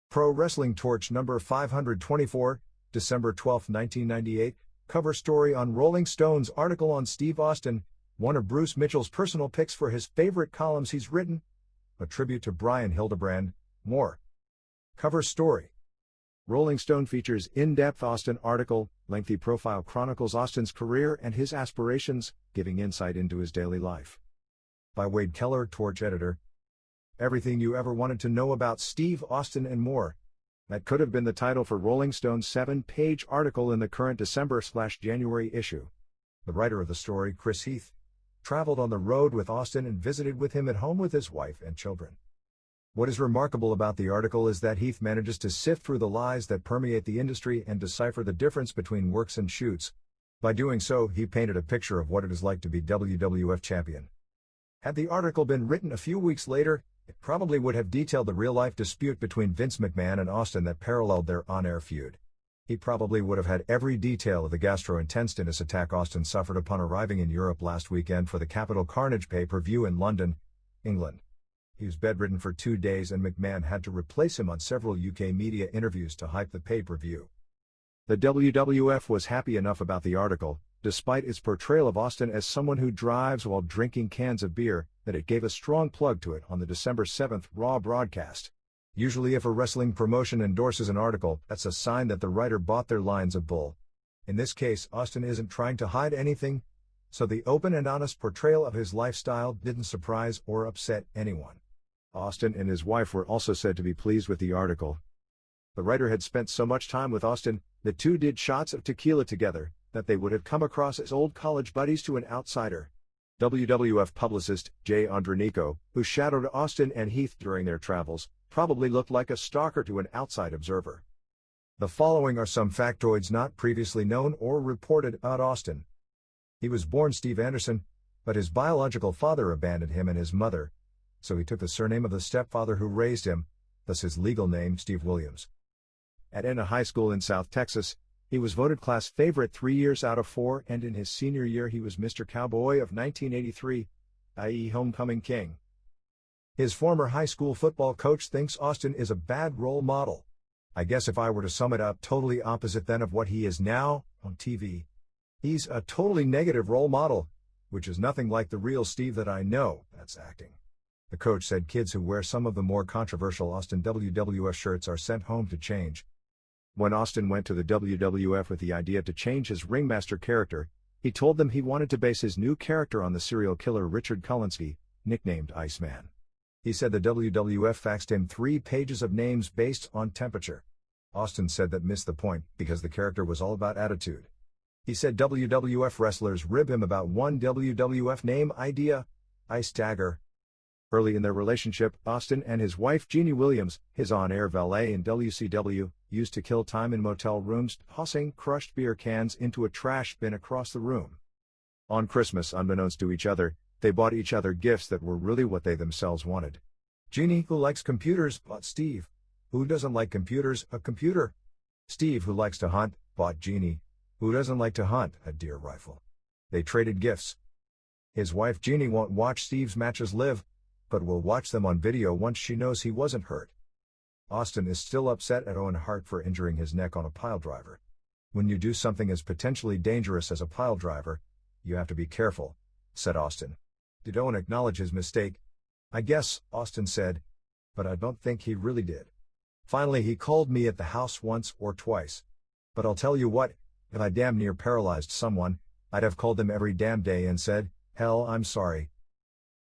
Pro Wrestling Torch number 524, December 12, 1998, cover story on Rolling Stone's article on Steve Austin, one of Bruce Mitchell's personal picks for his favorite columns he's written, a tribute to Brian Hildebrand, more. Cover story. Rolling Stone features in-depth Austin article, lengthy profile chronicles Austin's career and his aspirations, giving insight into his daily life. By Wade Keller, Torch editor. Everything you ever wanted to know about Steve Austin and more. That could have been the title for Rolling Stone's 7-page article in the current December/January issue. The writer of the story, Chris Heath, traveled on the road with Austin and visited with him at home with his wife and children. What is remarkable about the article is that Heath manages to sift through the lies that permeate the industry and decipher the difference between works and shoots. By doing so, he painted a picture of what it is like to be WWF champion. Had the article been written a few weeks later, it probably would have detailed the real-life dispute between Vince McMahon and Austin that paralleled their on-air feud. He probably would have had every detail of the gastrointestinous attack Austin suffered upon arriving in Europe last weekend for the Capital Carnage pay-per-view in London, England. He was bedridden for 2 days and McMahon had to replace him on several UK media interviews to hype the pay-per-view. The WWF was happy enough about the article, despite its portrayal of Austin as someone who drives while drinking cans of beer, that it gave a strong plug to it on the December 7th Raw broadcast. Usually if a wrestling promotion endorses an article, that's a sign that the writer bought their lines of bull. In this case, Austin isn't trying to hide anything, so the open and honest portrayal of his lifestyle didn't surprise or upset anyone. Austin and his wife were also said to be pleased with the article. The writer had spent so much time with Austin, the two did shots of tequila together, that they would have come across as old college buddies to an outsider. WWF publicist Jay Andronico, who shadowed Austin and Heath during their travels, probably looked like a stalker to an outside observer. The following are some factoids not previously known or reported about Austin. He was born Steve Anderson, but his biological father abandoned him and his mother, so he took the surname of the stepfather who raised him, thus his legal name Steve Williams. At Enna High School in South Texas, he was voted class favorite 3 years out of 4, and in his senior year he was Mr. Cowboy of 1983, i.e. Homecoming King. His former high school football coach thinks Austin is a bad role model. I guess if I were to sum it up, totally opposite then of what he is now, on TV. He's a totally negative role model, which is nothing like the real Steve that I know, that's acting. The coach said kids who wear some of the more controversial Austin WWF shirts are sent home to change. When Austin went to the WWF with the idea to change his ringmaster character, he told them he wanted to base his new character on the serial killer Richard Kulinski, nicknamed Iceman. He said the WWF faxed him 3 pages of names based on temperature. Austin said that missed the point, because the character was all about attitude. He said WWF wrestlers rib him about one WWF name idea, Ice Dagger. Early in their relationship, Austin and his wife Jeannie Williams, his on-air valet in WCW, used to kill time in motel rooms, tossing crushed beer cans into a trash bin across the room. On Christmas, unbeknownst to each other, they bought each other gifts that were really what they themselves wanted. Jeannie, who likes computers, bought Steve, who doesn't like computers, a computer. Steve, who likes to hunt, bought Jeannie, who doesn't like to hunt, a deer rifle. They traded gifts. His wife Jeannie won't watch Steve's matches live, but will watch them on video once she knows he wasn't hurt. Austin is still upset at Owen Hart for injuring his neck on a piledriver. When you do something as potentially dangerous as a piledriver, you have to be careful, said Austin. Did Owen acknowledge his mistake? I guess, Austin said, but I don't think he really did. Finally, he called me at the house once or twice. But I'll tell you what, if I damn near paralyzed someone, I'd have called them every damn day and said, hell, I'm sorry.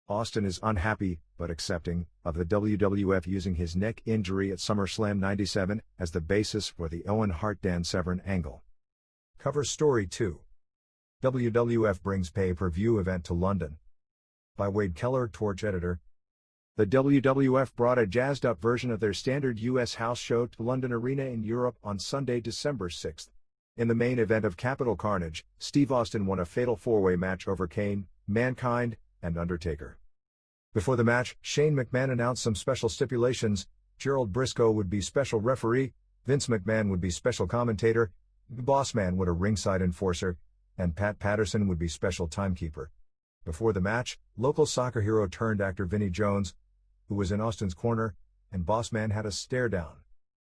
Austin is unhappy, but accepting, of the WWF using his neck injury at SummerSlam 97 as the basis for the Owen Hart-Dan Severn angle. Cover story 2. WWF brings pay-per-view event to London. By Wade Keller, Torch editor. The WWF brought a jazzed-up version of their standard U.S. house show to London Arena in Europe on Sunday, December 6. In the main event of Capital Carnage, Steve Austin won a fatal 4-way match over Kane, Mankind, and Undertaker. Before the match, Shane McMahon announced some special stipulations. Gerald Briscoe would be special referee, Vince McMahon would be special commentator, the Bossman would a ringside enforcer, and Pat Patterson would be special timekeeper. Before the match, local soccer hero turned actor Vinnie Jones, who was in Austin's corner, and Bossman had a stare down.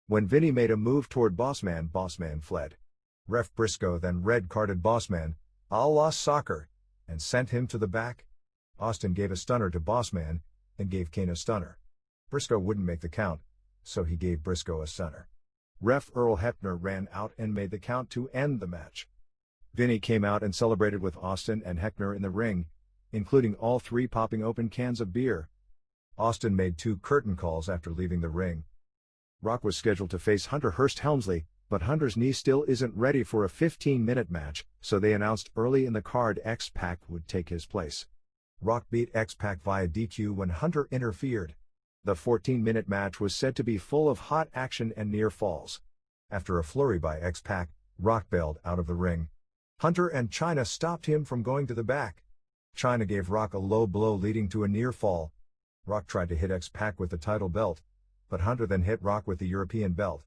When Vinny made a move toward Bossman fled. Ref Briscoe then red-carded Bossman, a la soccer, and sent him to the back. Austin gave a stunner to Bossman, and gave Kane a stunner. Briscoe wouldn't make the count, so he gave Briscoe a stunner. Ref Earl Hebner ran out and made the count to end the match. Vinny came out and celebrated with Austin and Hebner in the ring, including all three popping open cans of beer. Austin made 2 curtain calls after leaving the ring. Rock was scheduled to face Hunter Hearst Helmsley, but Hunter's knee still isn't ready for a 15-minute match, so they announced early in the card X-Pac would take his place. Rock beat X-Pac via DQ when Hunter interfered. The 14-minute match was said to be full of hot action and near falls. After a flurry by X-Pac, Rock bailed out of the ring. Hunter and Chyna stopped him from going to the back. Chyna gave Rock a low blow leading to a near fall. Rock tried to hit X-Pac with the title belt, but Hunter then hit Rock with the European belt.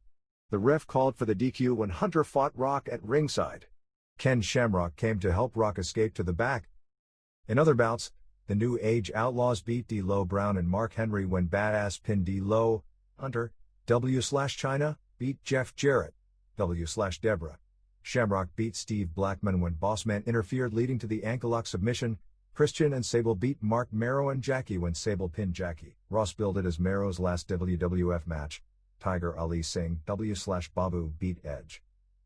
The ref called for the DQ when Hunter fought Rock at ringside. Ken Shamrock came to help Rock escape to the back. In other bouts, the New Age Outlaws beat D'Lo Brown and Mark Henry when Badass pinned D'Lo. Hunter, W/Chyna, beat Jeff Jarrett, W/Deborah. Shamrock beat Steve Blackman when Bossman interfered leading to the ankle lock submission. Christian and Sable beat Mark Marrow and Jackie when Sable pinned Jackie. Ross billed it as Marrow's last WWF match. Tiger Ali Singh, W/Babu beat Edge.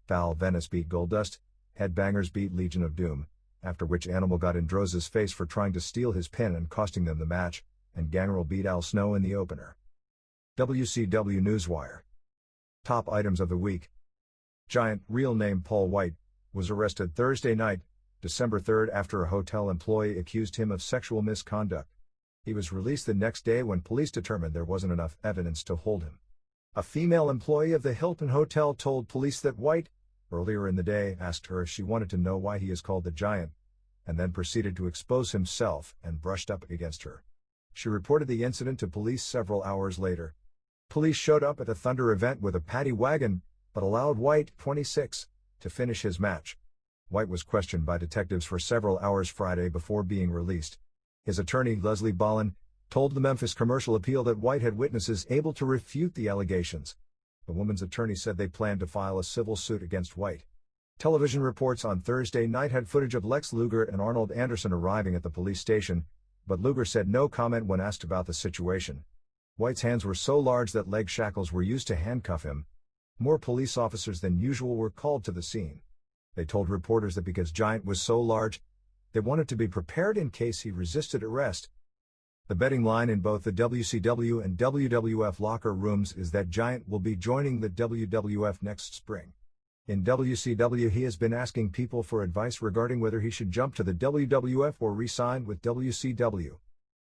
Val Venis beat Goldust. Headbangers beat Legion of Doom, after which Animal got in Droz's face for trying to steal his pin and costing them the match, and Gangrel beat Al Snow in the opener. WCW Newswire. Top items of the week. Giant, real name Paul White, was arrested Thursday night, December 3rd after a hotel employee accused him of sexual misconduct. He was released the next day when police determined there wasn't enough evidence to hold him. A female employee of the Hilton Hotel told police that White, earlier in the day, asked her if she wanted to know why he is called the Giant, and then proceeded to expose himself and brushed up against her. She reported the incident to police several hours later. Police showed up at the Thunder event with a paddy wagon, but allowed White, 26, to finish his match. White was questioned by detectives for several hours Friday before being released. His attorney, Leslie Ballin, told the Memphis Commercial Appeal that White had witnesses able to refute the allegations. The woman's attorney said they planned to file a civil suit against White. Television reports on Thursday night had footage of Lex Luger and Arnold Anderson arriving at the police station, but Luger said no comment when asked about the situation. White's hands were so large that leg shackles were used to handcuff him. More police officers than usual were called to the scene. They told reporters that because Giant was so large, they wanted to be prepared in case he resisted arrest. The betting line in both the WCW and WWF locker rooms is that Giant will be joining the WWF next spring. In WCW, he has been asking people for advice regarding whether he should jump to the WWF or re-sign with WCW.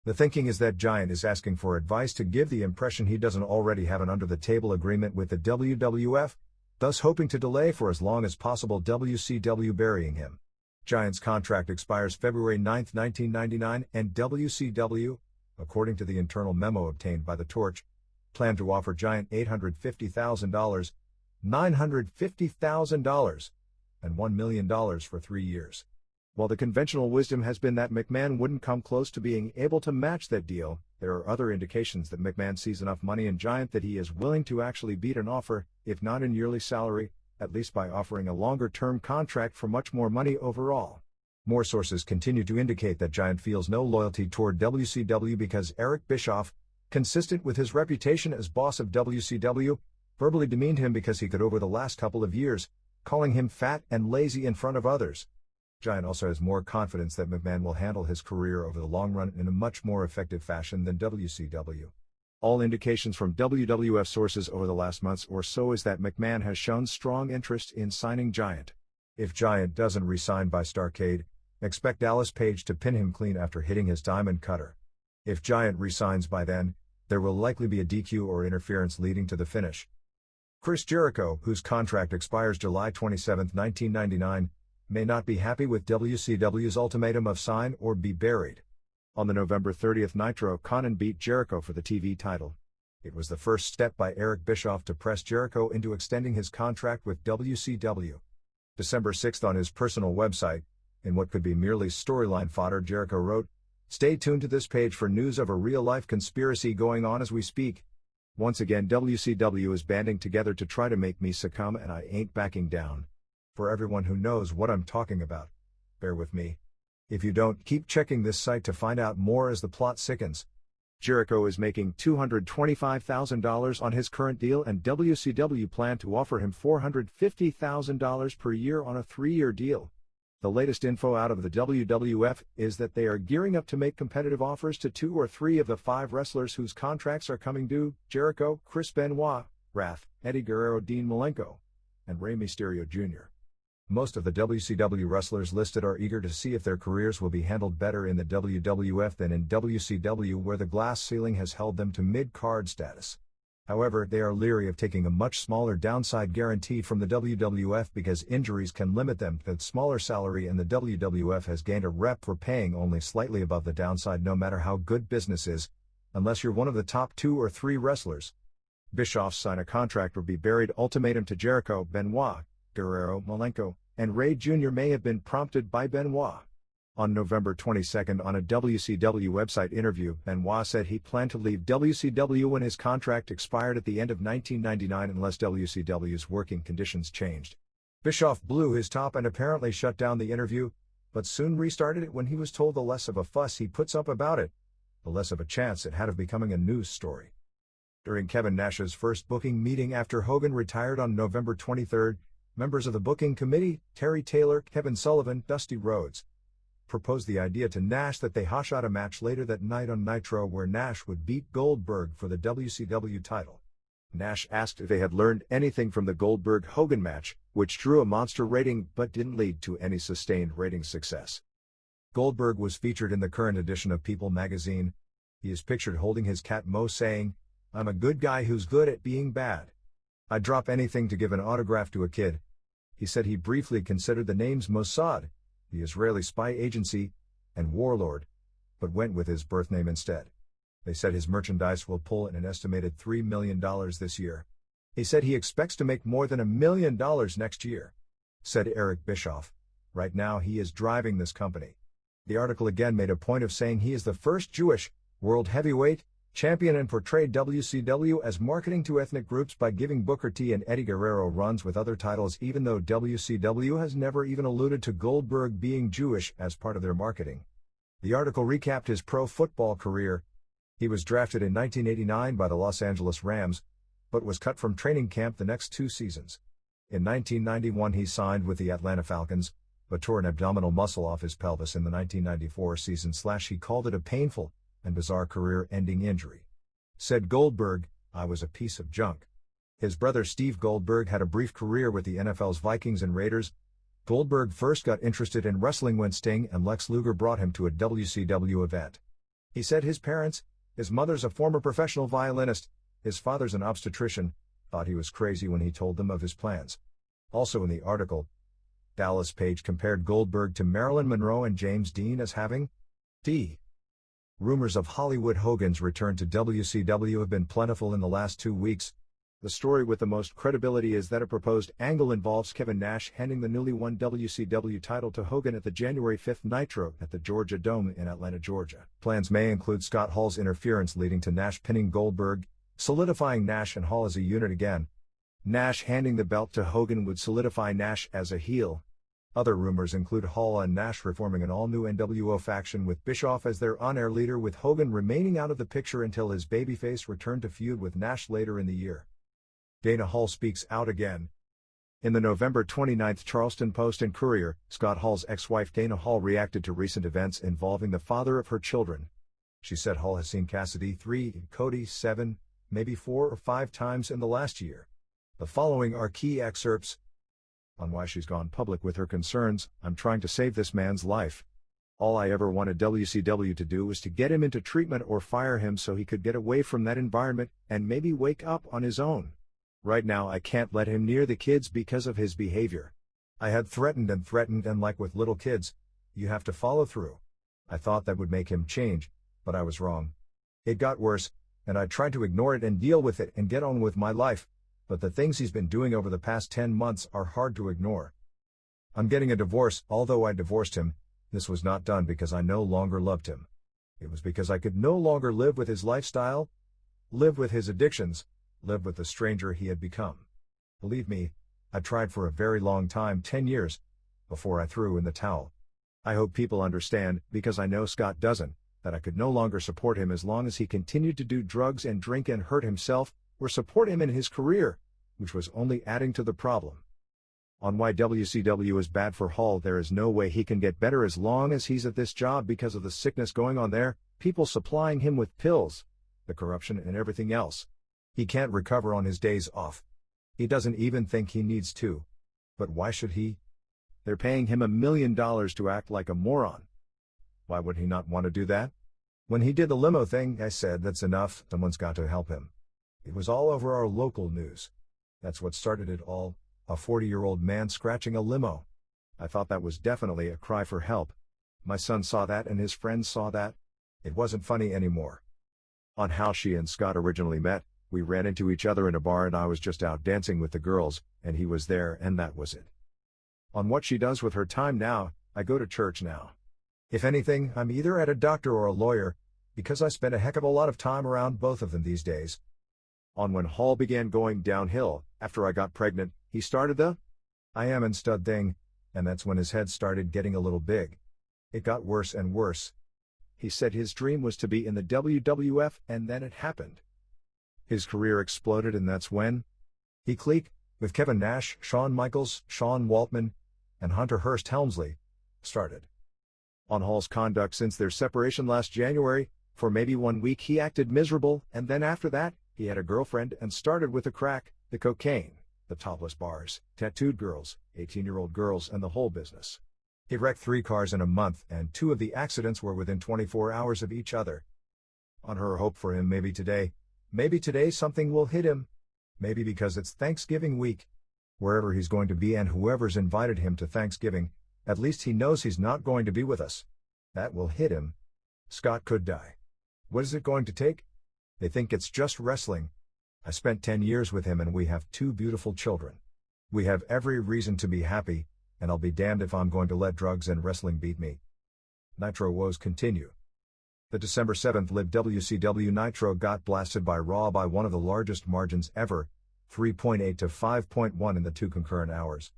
The thinking is that Giant is asking for advice to give the impression he doesn't already have an under-the-table agreement with the WWF, thus hoping to delay for as long as possible WCW burying him. Giant's contract expires February 9, 1999, and WCW, according to the internal memo obtained by The Torch, planned to offer Giant $850,000, $950,000, and $1 million for 3 years. While the conventional wisdom has been that McMahon wouldn't come close to being able to match that deal, there are other indications that McMahon sees enough money in Giant that he is willing to actually beat an offer, if not in yearly salary, at least by offering a longer-term contract for much more money overall. More sources continue to indicate that Giant feels no loyalty toward WCW because Eric Bischoff, consistent with his reputation as boss of WCW, verbally demeaned him because he could over the last couple of years, calling him fat and lazy in front of others. Giant also has more confidence that McMahon will handle his career over the long run in a much more effective fashion than WCW. All indications from WWF sources over the last months or so is that McMahon has shown strong interest in signing Giant. If Giant doesn't re-sign by Starrcade, expect Dallas Page to pin him clean after hitting his diamond cutter. If Giant re-signs by then, there will likely be a DQ or interference leading to the finish. Chris Jericho, whose contract expires July 27, 1999, may not be happy with WCW's ultimatum of sign or be buried. On the November 30th Nitro, Conan beat Jericho for the TV title. It was the first step by Eric Bischoff to press Jericho into extending his contract with WCW. December 6th on his personal website, in what could be merely storyline fodder, Jericho wrote, "Stay tuned to this page for news of a real-life conspiracy going on as we speak. Once again WCW is banding together to try to make me succumb, and I ain't backing down. For everyone who knows what I'm talking about, bear with me. If you don't, keep checking this site to find out more as the plot sickens. Jericho is making $225,000 on his current deal, and WCW plan to offer him $450,000 per year on a 3-year deal. The latest info out of the WWF is that they are gearing up to make competitive offers to 2 or 3 of the 5 wrestlers whose contracts are coming due: Jericho, Chris Benoit, Wrath, Eddie Guerrero, Dean Malenko, and Rey Mysterio Jr. Most of the WCW wrestlers listed are eager to see if their careers will be handled better in the WWF than in WCW, where the glass ceiling has held them to mid-card status. However, they are leery of taking a much smaller downside guarantee from the WWF because injuries can limit them to a smaller salary, and the WWF has gained a rep for paying only slightly above the downside no matter how good business is, unless you're one of the top 2 or 3 wrestlers. Bischoff's sign a contract or be buried ultimatum to Jericho, Benoit, Guerrero, Malenko, and Ray Jr. may have been prompted by Benoit. On November 22 on a WCW website interview, Benoit said he planned to leave WCW when his contract expired at the end of 1999 unless WCW's working conditions changed. Bischoff blew his top and apparently shut down the interview, but soon restarted it when he was told the less of a fuss he puts up about it, the less of a chance it had of becoming a news story. During Kevin Nash's first booking meeting after Hogan retired on November 23, members of the booking committee, Terry Taylor, Kevin Sullivan, Dusty Rhodes, proposed the idea to Nash that they hash out a match later that night on Nitro where Nash would beat Goldberg for the WCW title. Nash asked if they had learned anything from the Goldberg-Hogan match, which drew a monster rating but didn't lead to any sustained ratings success. Goldberg was featured in the current edition of People magazine. He is pictured holding his cat Mo, saying, "I'm a good guy who's good at being bad. I'd drop anything to give an autograph to a kid." He said he briefly considered the names Mossad, the Israeli spy agency, and Warlord, but went with his birth name instead. They said his merchandise will pull in an estimated $3 million this year. He said he expects to make more than $1 million next year. Said Eric Bischoff. Right now he is driving this company. The article again made a point of saying he is the first Jewish world heavyweight champion and portrayed WCW as marketing to ethnic groups by giving Booker T and Eddie Guerrero runs with other titles, even though WCW has never even alluded to Goldberg being Jewish as part of their marketing. The article recapped his pro football career. He was drafted in 1989 by the Los Angeles Rams, but was cut from training camp the next 2 seasons. In 1991 he signed with the Atlanta Falcons, but tore an abdominal muscle off his pelvis in the 1994 season. He called it a painful and bizarre career-ending injury. Said Goldberg, "I was a piece of junk." His brother Steve Goldberg had a brief career with the NFL's Vikings and Raiders. Goldberg first got interested in wrestling when Sting and Lex Luger brought him to a WCW event. He said his parents, his mother's a former professional violinist, his father's an obstetrician, thought he was crazy when he told them of his plans. Also in the article, Dallas Page compared Goldberg to Marilyn Monroe and James Dean as having D. Rumors of Hollywood Hogan's return to WCW have been plentiful in the last 2 weeks. The story with the most credibility is that a proposed angle involves Kevin Nash handing the newly won WCW title to Hogan at the January 5 Nitro at the Georgia Dome in Atlanta, Georgia. Plans may include Scott Hall's interference leading to Nash pinning Goldberg, solidifying Nash and Hall as a unit again. Nash handing the belt to Hogan would solidify Nash as a heel. Other rumors include Hall and Nash reforming an all-new NWO faction with Bischoff as their on-air leader, with Hogan remaining out of the picture until his babyface returned to feud with Nash later in the year. Dana Hall speaks out again. In the November 29 Charleston Post and Courier, Scott Hall's ex-wife Dana Hall reacted to recent events involving the father of her children. She said Hall has seen Cassidy 3 and Cody 7, maybe 4 or 5 times in the last year. The following are key excerpts. On why she's gone public with her concerns: "I'm trying to save this man's life. All I ever wanted WCW to do was to get him into treatment or fire him so he could get away from that environment and maybe wake up on his own. Right now I can't let him near the kids because of his behavior. I had threatened and like with little kids, you have to follow through. I thought that would make him change, but I was wrong. It got worse, and I tried to ignore it and deal with it and get on with my life. But the things he's been doing over the past 10 months are hard to ignore. I'm getting a divorce. Although I divorced him, this was not done because I no longer loved him. It was because I could no longer live with his lifestyle. live with his addictions, live with the stranger he had become. Believe me, I tried for a very long time, 10 years, before I threw in the towel. I hope people understand, because I know Scott doesn't, that I could no longer support him as long as he continued to do drugs and drink and hurt himself, or support him in his career, which was only adding to the problem. On why WCW is bad for Hall, there is no way he can get better as long as he's at this job because of the sickness going on there, people supplying him with pills, the corruption and everything else. He can't recover on his days off. He doesn't even think he needs to. But why should he? They're paying him $1 million to act like a moron. Why would he not want to do that? When he did the limo thing, I said, that's enough, someone's got to help him. It was all over our local news. That's what started it all, a 40-year-old man scratching a limo. I thought that was definitely a cry for help. My son saw that and his friends saw that. It wasn't funny anymore. On how she and Scott originally met, we ran into each other in a bar and I was just out dancing with the girls, and he was there and that was it. On what she does with her time now, I go to church now. If anything, I'm either at a doctor or a lawyer, because I spend a heck of a lot of time around both of them these days. On when Hall began going downhill, after I got pregnant, he started the I am and stud thing, and that's when his head started getting a little big. It got worse and worse. He said his dream was to be in the WWF, and then it happened. His career exploded, and that's when he cliqued with Kevin Nash, Shawn Michaels, Sean Waltman, and Hunter Hearst Helmsley started. On Hall's conduct since their separation last January, for maybe 1 week he acted miserable, and then after that, he had a girlfriend and started with the crack, the cocaine, the topless bars, tattooed girls, 18-year-old girls, and the whole business. He wrecked 3 cars in a month, and 2 of the accidents were within 24 hours of each other. On her hope for him, maybe today something will hit him. Maybe because it's Thanksgiving week. Wherever he's going to be and whoever's invited him to Thanksgiving, at least he knows he's not going to be with us. That will hit him. Scott could die. What is it going to take? They think it's just wrestling. I spent 10 years with him and we have 2 beautiful children. We have every reason to be happy, and I'll be damned if I'm going to let drugs and wrestling beat me. Nitro woes continue. The December 7th lived WCW Nitro got blasted by Raw by one of the largest margins ever, 3.8 to 5.1 in the 2 concurrent hours.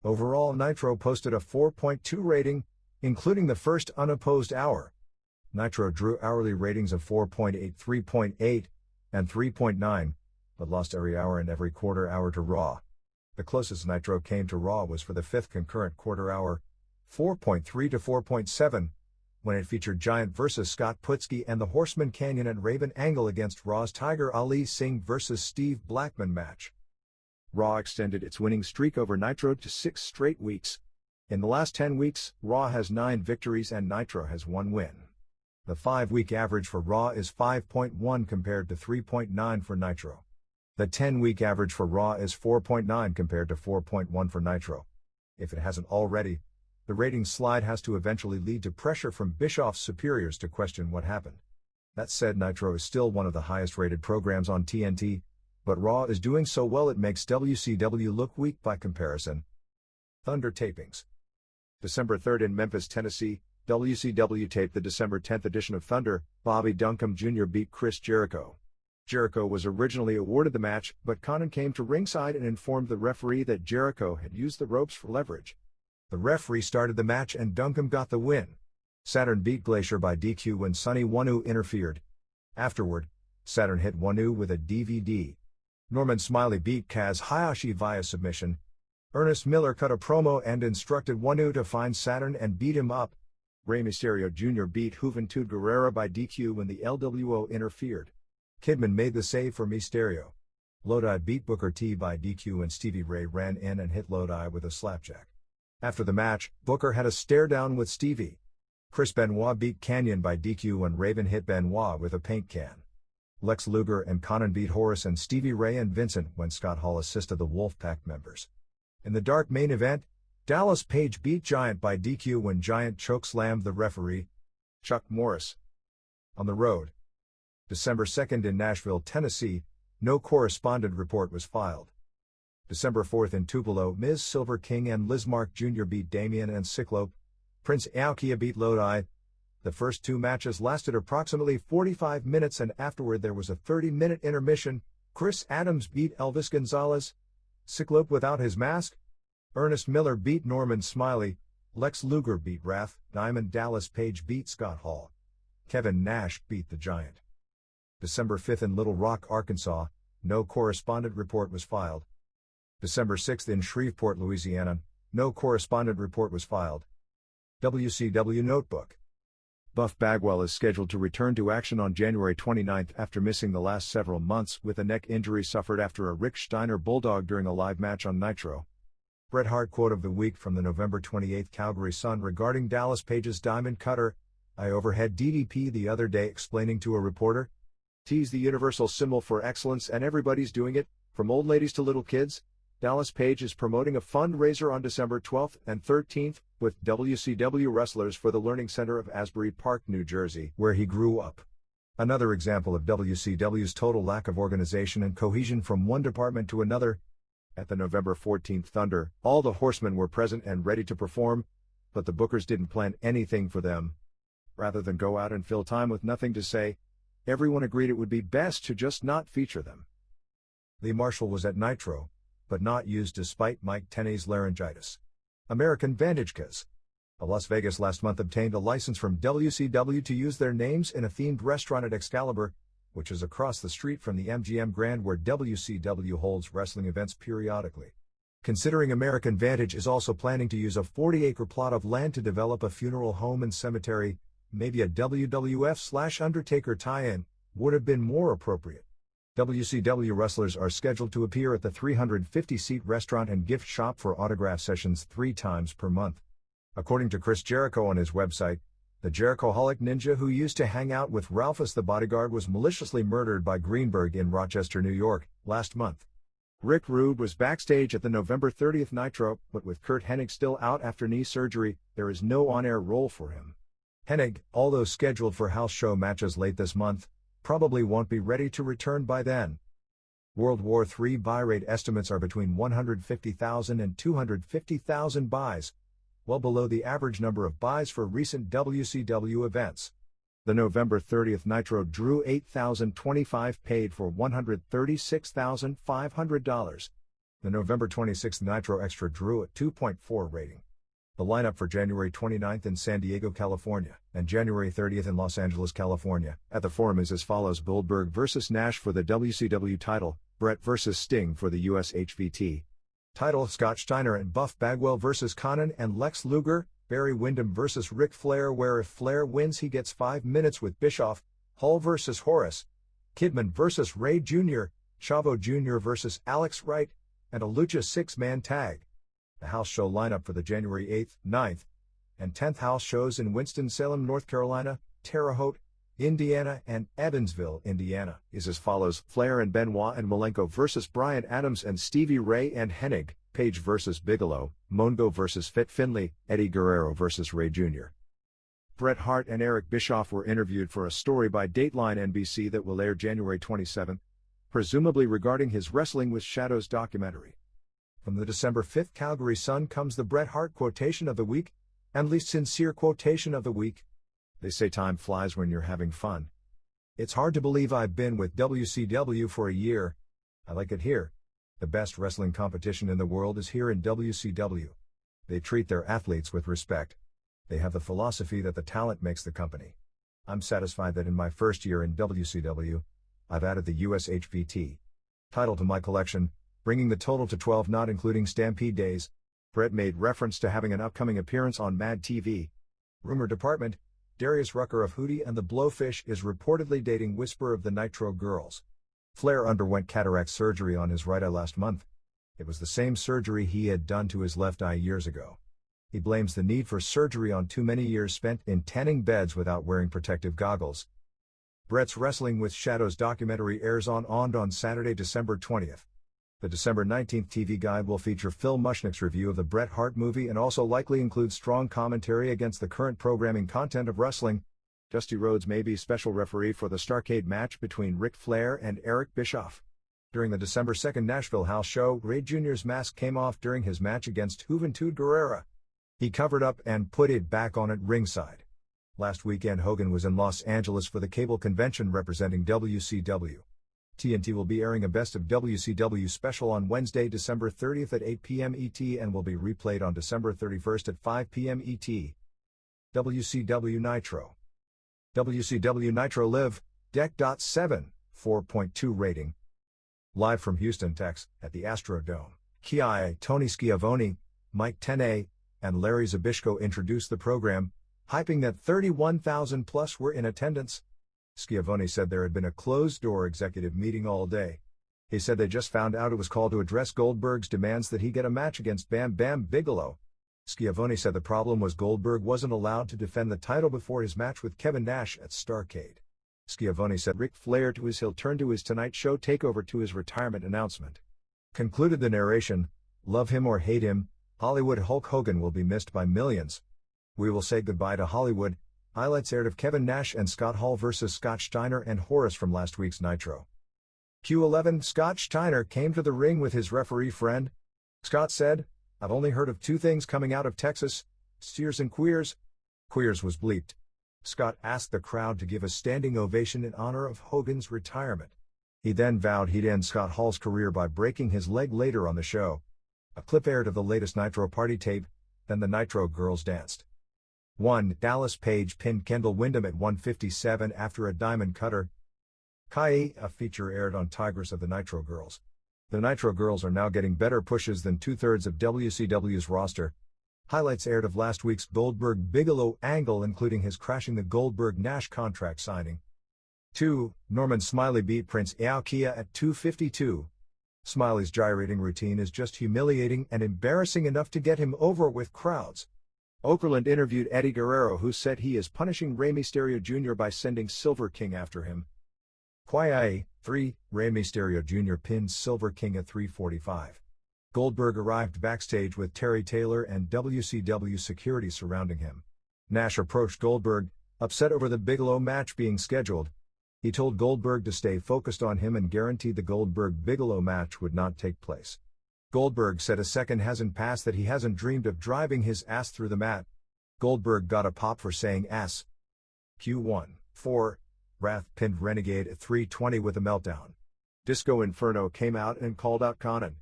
Overall, Nitro posted a 4.2 rating, including the first unopposed hour. Nitro drew hourly ratings of 4.8, 3.8, and 3.9, but lost every hour and every quarter hour to Raw. The closest Nitro came to Raw was for the 5th concurrent quarter hour, 4.3 to 4.7, when it featured Giant vs. Scott Putski and the Horseman Canyon and Raven Angle against Raw's Tiger Ali Singh vs. Steve Blackman match. Raw extended its winning streak over Nitro to 6 straight weeks. In the last 10 weeks, Raw has 9 victories and Nitro has 1 win. The 5-week average for Raw is 5.1 compared to 3.9 for Nitro. The 10-week average for Raw is 4.9 compared to 4.1 for Nitro. If it hasn't already, the ratings slide has to eventually lead to pressure from Bischoff's superiors to question what happened. That said, Nitro is still one of the highest-rated programs on TNT, but Raw is doing so well it makes WCW look weak by comparison. Thunder tapings. December 3rd in Memphis, Tennessee, WCW taped the December 10th edition of Thunder. Bobby Duncombe Jr. beat Chris Jericho. Jericho was originally awarded the match, but Conan came to ringside and informed the referee that Jericho had used the ropes for leverage. The referee started the match and Duncombe got the win. Saturn beat Glacier by DQ when Sonny Wanu interfered. Afterward, Saturn hit Wanu with a DVD. Norman Smiley beat Kaz Hayashi via submission. Ernest Miller cut a promo and instructed Wanu to find Saturn and beat him up. Rey Mysterio Jr. beat Juventud Guerrera by DQ when the LWO interfered. Kidman made the save for Mysterio. Lodi beat Booker T by DQ when Stevie Ray ran in and hit Lodi with a slapjack. After the match, Booker had a stare-down with Stevie. Chris Benoit beat Canyon by DQ when Raven hit Benoit with a paint can. Lex Luger and Conan beat Horace and Stevie Ray and Vincent when Scott Hall assisted the Wolfpack members. In the dark main event, Dallas Page beat Giant by DQ when Giant chokeslammed the referee, Chuck Morris. On the road. December 2nd in Nashville, Tennessee, no correspondent report was filed. December 4th in Tupelo, Ms. Silver King and Liz Mark Jr. beat Damien and Cyclope. Prince Iaukea beat Lodi. The first two matches lasted approximately 45 minutes and afterward there was a 30-minute intermission. Chris Adams beat Elvis Gonzalez. Cyclope without his mask. Ernest Miller beat Norman Smiley. Lex Luger beat Wrath. Diamond Dallas Page beat Scott Hall. Kevin Nash beat the Giant. December 5th in Little Rock, Arkansas, no correspondent report was filed. December 6th in Shreveport, Louisiana, no correspondent report was filed. WCW Notebook. Buff Bagwell is scheduled to return to action on January 29 after missing the last several months with a neck injury suffered after a Rick Steiner Bulldog during a live match on Nitro. Bret Hart quote of the week from the November 28 Calgary Sun regarding Dallas Page's Diamond Cutter. I overheard DDP the other day explaining to a reporter, "T's the universal symbol for excellence and everybody's doing it, from old ladies to little kids." Dallas Page is promoting a fundraiser on December 12th and 13th with WCW wrestlers for the Learning Center of Asbury Park, New Jersey, where he grew up. Another example of WCW's total lack of organization and cohesion from one department to another. At the November 14th Thunder, all the horsemen were present and ready to perform, but the bookers didn't plan anything for them. Rather than go out and fill time with nothing to say, everyone agreed it would be best to just not feature them. Lee Marshall was at Nitro, but not used despite Mike Tenney's laryngitis. American Vantage Caz. Las Vegas last month obtained a license from WCW to use their names in a themed restaurant at Excalibur, which is across the street from the MGM Grand where WCW holds wrestling events periodically. Considering American Vantage is also planning to use a 40-acre plot of land to develop a funeral home and cemetery, maybe a WWF/Undertaker tie-in would have been more appropriate. WCW wrestlers are scheduled to appear at the 350-seat restaurant and gift shop for autograph sessions 3 times per month. According to Chris Jericho on his website, the Jerichoholic Ninja who used to hang out with Ralphus the Bodyguard was maliciously murdered by Greenberg in Rochester, New York, last month. Rick Rude was backstage at the November 30th Nitro, but with Curt Hennig still out after knee surgery, there is no on-air role for him. Hennig, although scheduled for house show matches late this month, probably won't be ready to return by then. World War III buy rate estimates are between 150,000 and 250,000 buys, well below the average number of buys for recent WCW events. The November 30th Nitro drew 8,025 paid for $136,500. The November 26th Nitro Extra drew a 2.4 rating. The lineup for January 29th in San Diego, California, and January 30th in Los Angeles, California, at the Forum is as follows: Goldberg vs. Nash for the WCW title, Brett vs. Sting for the US HVT title, Scott Steiner and Buff Bagwell vs. Conan and Lex Luger, Barry Windham vs. Ric Flair, where if Flair wins he gets 5 minutes with Bischoff, Hall vs. Horace, Kidman vs. Ray Jr., Chavo Jr. vs. Alex Wright, and a Lucha 6-man tag. The house show lineup for the January 8th, 9th, and 10th house shows in Winston-Salem, North Carolina, Terre Haute, Indiana, and Evansville, Indiana, is as follows: Flair and Benoit and Malenko vs. Bryan Adams and Stevie Ray and Hennig, Page vs. Bigelow, Mongo vs. Fit Finlay, Eddie Guerrero vs. Ray Jr. Bret Hart and Eric Bischoff were interviewed for a story by Dateline NBC that will air January 27, presumably regarding his Wrestling with Shadows documentary. From the December 5th Calgary Sun comes the Bret Hart quotation of the week, and least sincere quotation of the week. They say time flies when you're having fun. It's hard to believe I've been with WCW for a year. I like it here. The best wrestling competition in the world is here in WCW. They treat their athletes with respect. They have the philosophy that the talent makes the company. I'm satisfied that in my first year in WCW, I've added the US HVT title to my collection, bringing the total to 12 not including Stampede days. Bret made reference to having an upcoming appearance on Mad TV. Rumor department, Darius Rucker of Hootie and the Blowfish is reportedly dating Whisper of the Nitro Girls. Flair underwent cataract surgery on his right eye last month. It was the same surgery he had done to his left eye years ago. He blames the need for surgery on too many years spent in tanning beds without wearing protective goggles. Bret's Wrestling with Shadows documentary airs on Saturday, December 20th. The December 19th TV guide will feature Phil Mushnick's review of the Bret Hart movie and also likely include strong commentary against the current programming content of wrestling. Dusty Rhodes may be special referee for the Starrcade match between Ric Flair and Eric Bischoff. During the December 2nd Nashville house show, Ray Jr.'s mask came off during his match against Juventud Guerrera. He covered up and put it back on at ringside. Last weekend Hogan was in Los Angeles for the cable convention representing WCW. TNT will be airing a Best of WCW special on Wednesday, December 30th at 8 p.m. ET and will be replayed on December 31st at 5 p.m. ET. WCW Nitro. WCW Nitro Live, Dec.7, 4.2 rating. Live from Houston, Texas, at the Astrodome. Tony Schiavone, Mike Tenay, and Larry Zbyszko introduced the program, hyping that 31,000 plus were in attendance. Schiavone said there had been a closed-door executive meeting all day. He said they just found out it was called to address Goldberg's demands that he get a match against Bam Bam Bigelow. Schiavone said the problem was Goldberg wasn't allowed to defend the title before his match with Kevin Nash at Starrcade. Schiavone said Ric Flair to his heel turned to his Tonight Show takeover to his retirement announcement. Concluded the narration, "Love him or hate him, Hollywood Hulk Hogan will be missed by millions. We will say goodbye to Hollywood." Highlights aired of Kevin Nash and Scott Hall vs. Scott Steiner and Horace from last week's Nitro. Q11 Scott Steiner came to the ring with his referee friend. Scott said, "I've only heard of two things coming out of Texas, steers and queers." Queers was bleeped. Scott asked the crowd to give a standing ovation in honor of Hogan's retirement. He then vowed he'd end Scott Hall's career by breaking his leg later on the show. A clip aired of the latest Nitro party tape, then the Nitro girls danced. 1. Dallas Page pinned Kendall Windham at 157 after a diamond cutter. Kai, a feature aired on Tigress of the Nitro Girls. The Nitro Girls are now getting better pushes than two-thirds of WCW's roster. Highlights aired of last week's Goldberg-Bigelow angle including his crashing the Goldberg-Nash contract signing. 2. Norman Smiley beat Prince Iaukea at 252. Smiley's gyrating routine is just humiliating and embarrassing enough to get him over with crowds. Okerlund interviewed Eddie Guerrero, who said he is punishing Rey Mysterio Jr. by sending Silver King after him. Quiet 3. Rey Mysterio Jr. pinned Silver King at 345. Goldberg arrived backstage with Terry Taylor and WCW security surrounding him. Nash approached Goldberg, upset over the Bigelow match being scheduled. He told Goldberg to stay focused on him and guaranteed the Goldberg-Bigelow match would not take place. Goldberg said a second hasn't passed that he hasn't dreamed of driving his ass through the mat. Goldberg got a pop for saying ass. Q1, 4. Wrath pinned Renegade at 320 with a meltdown. Disco Inferno came out and called out Conan.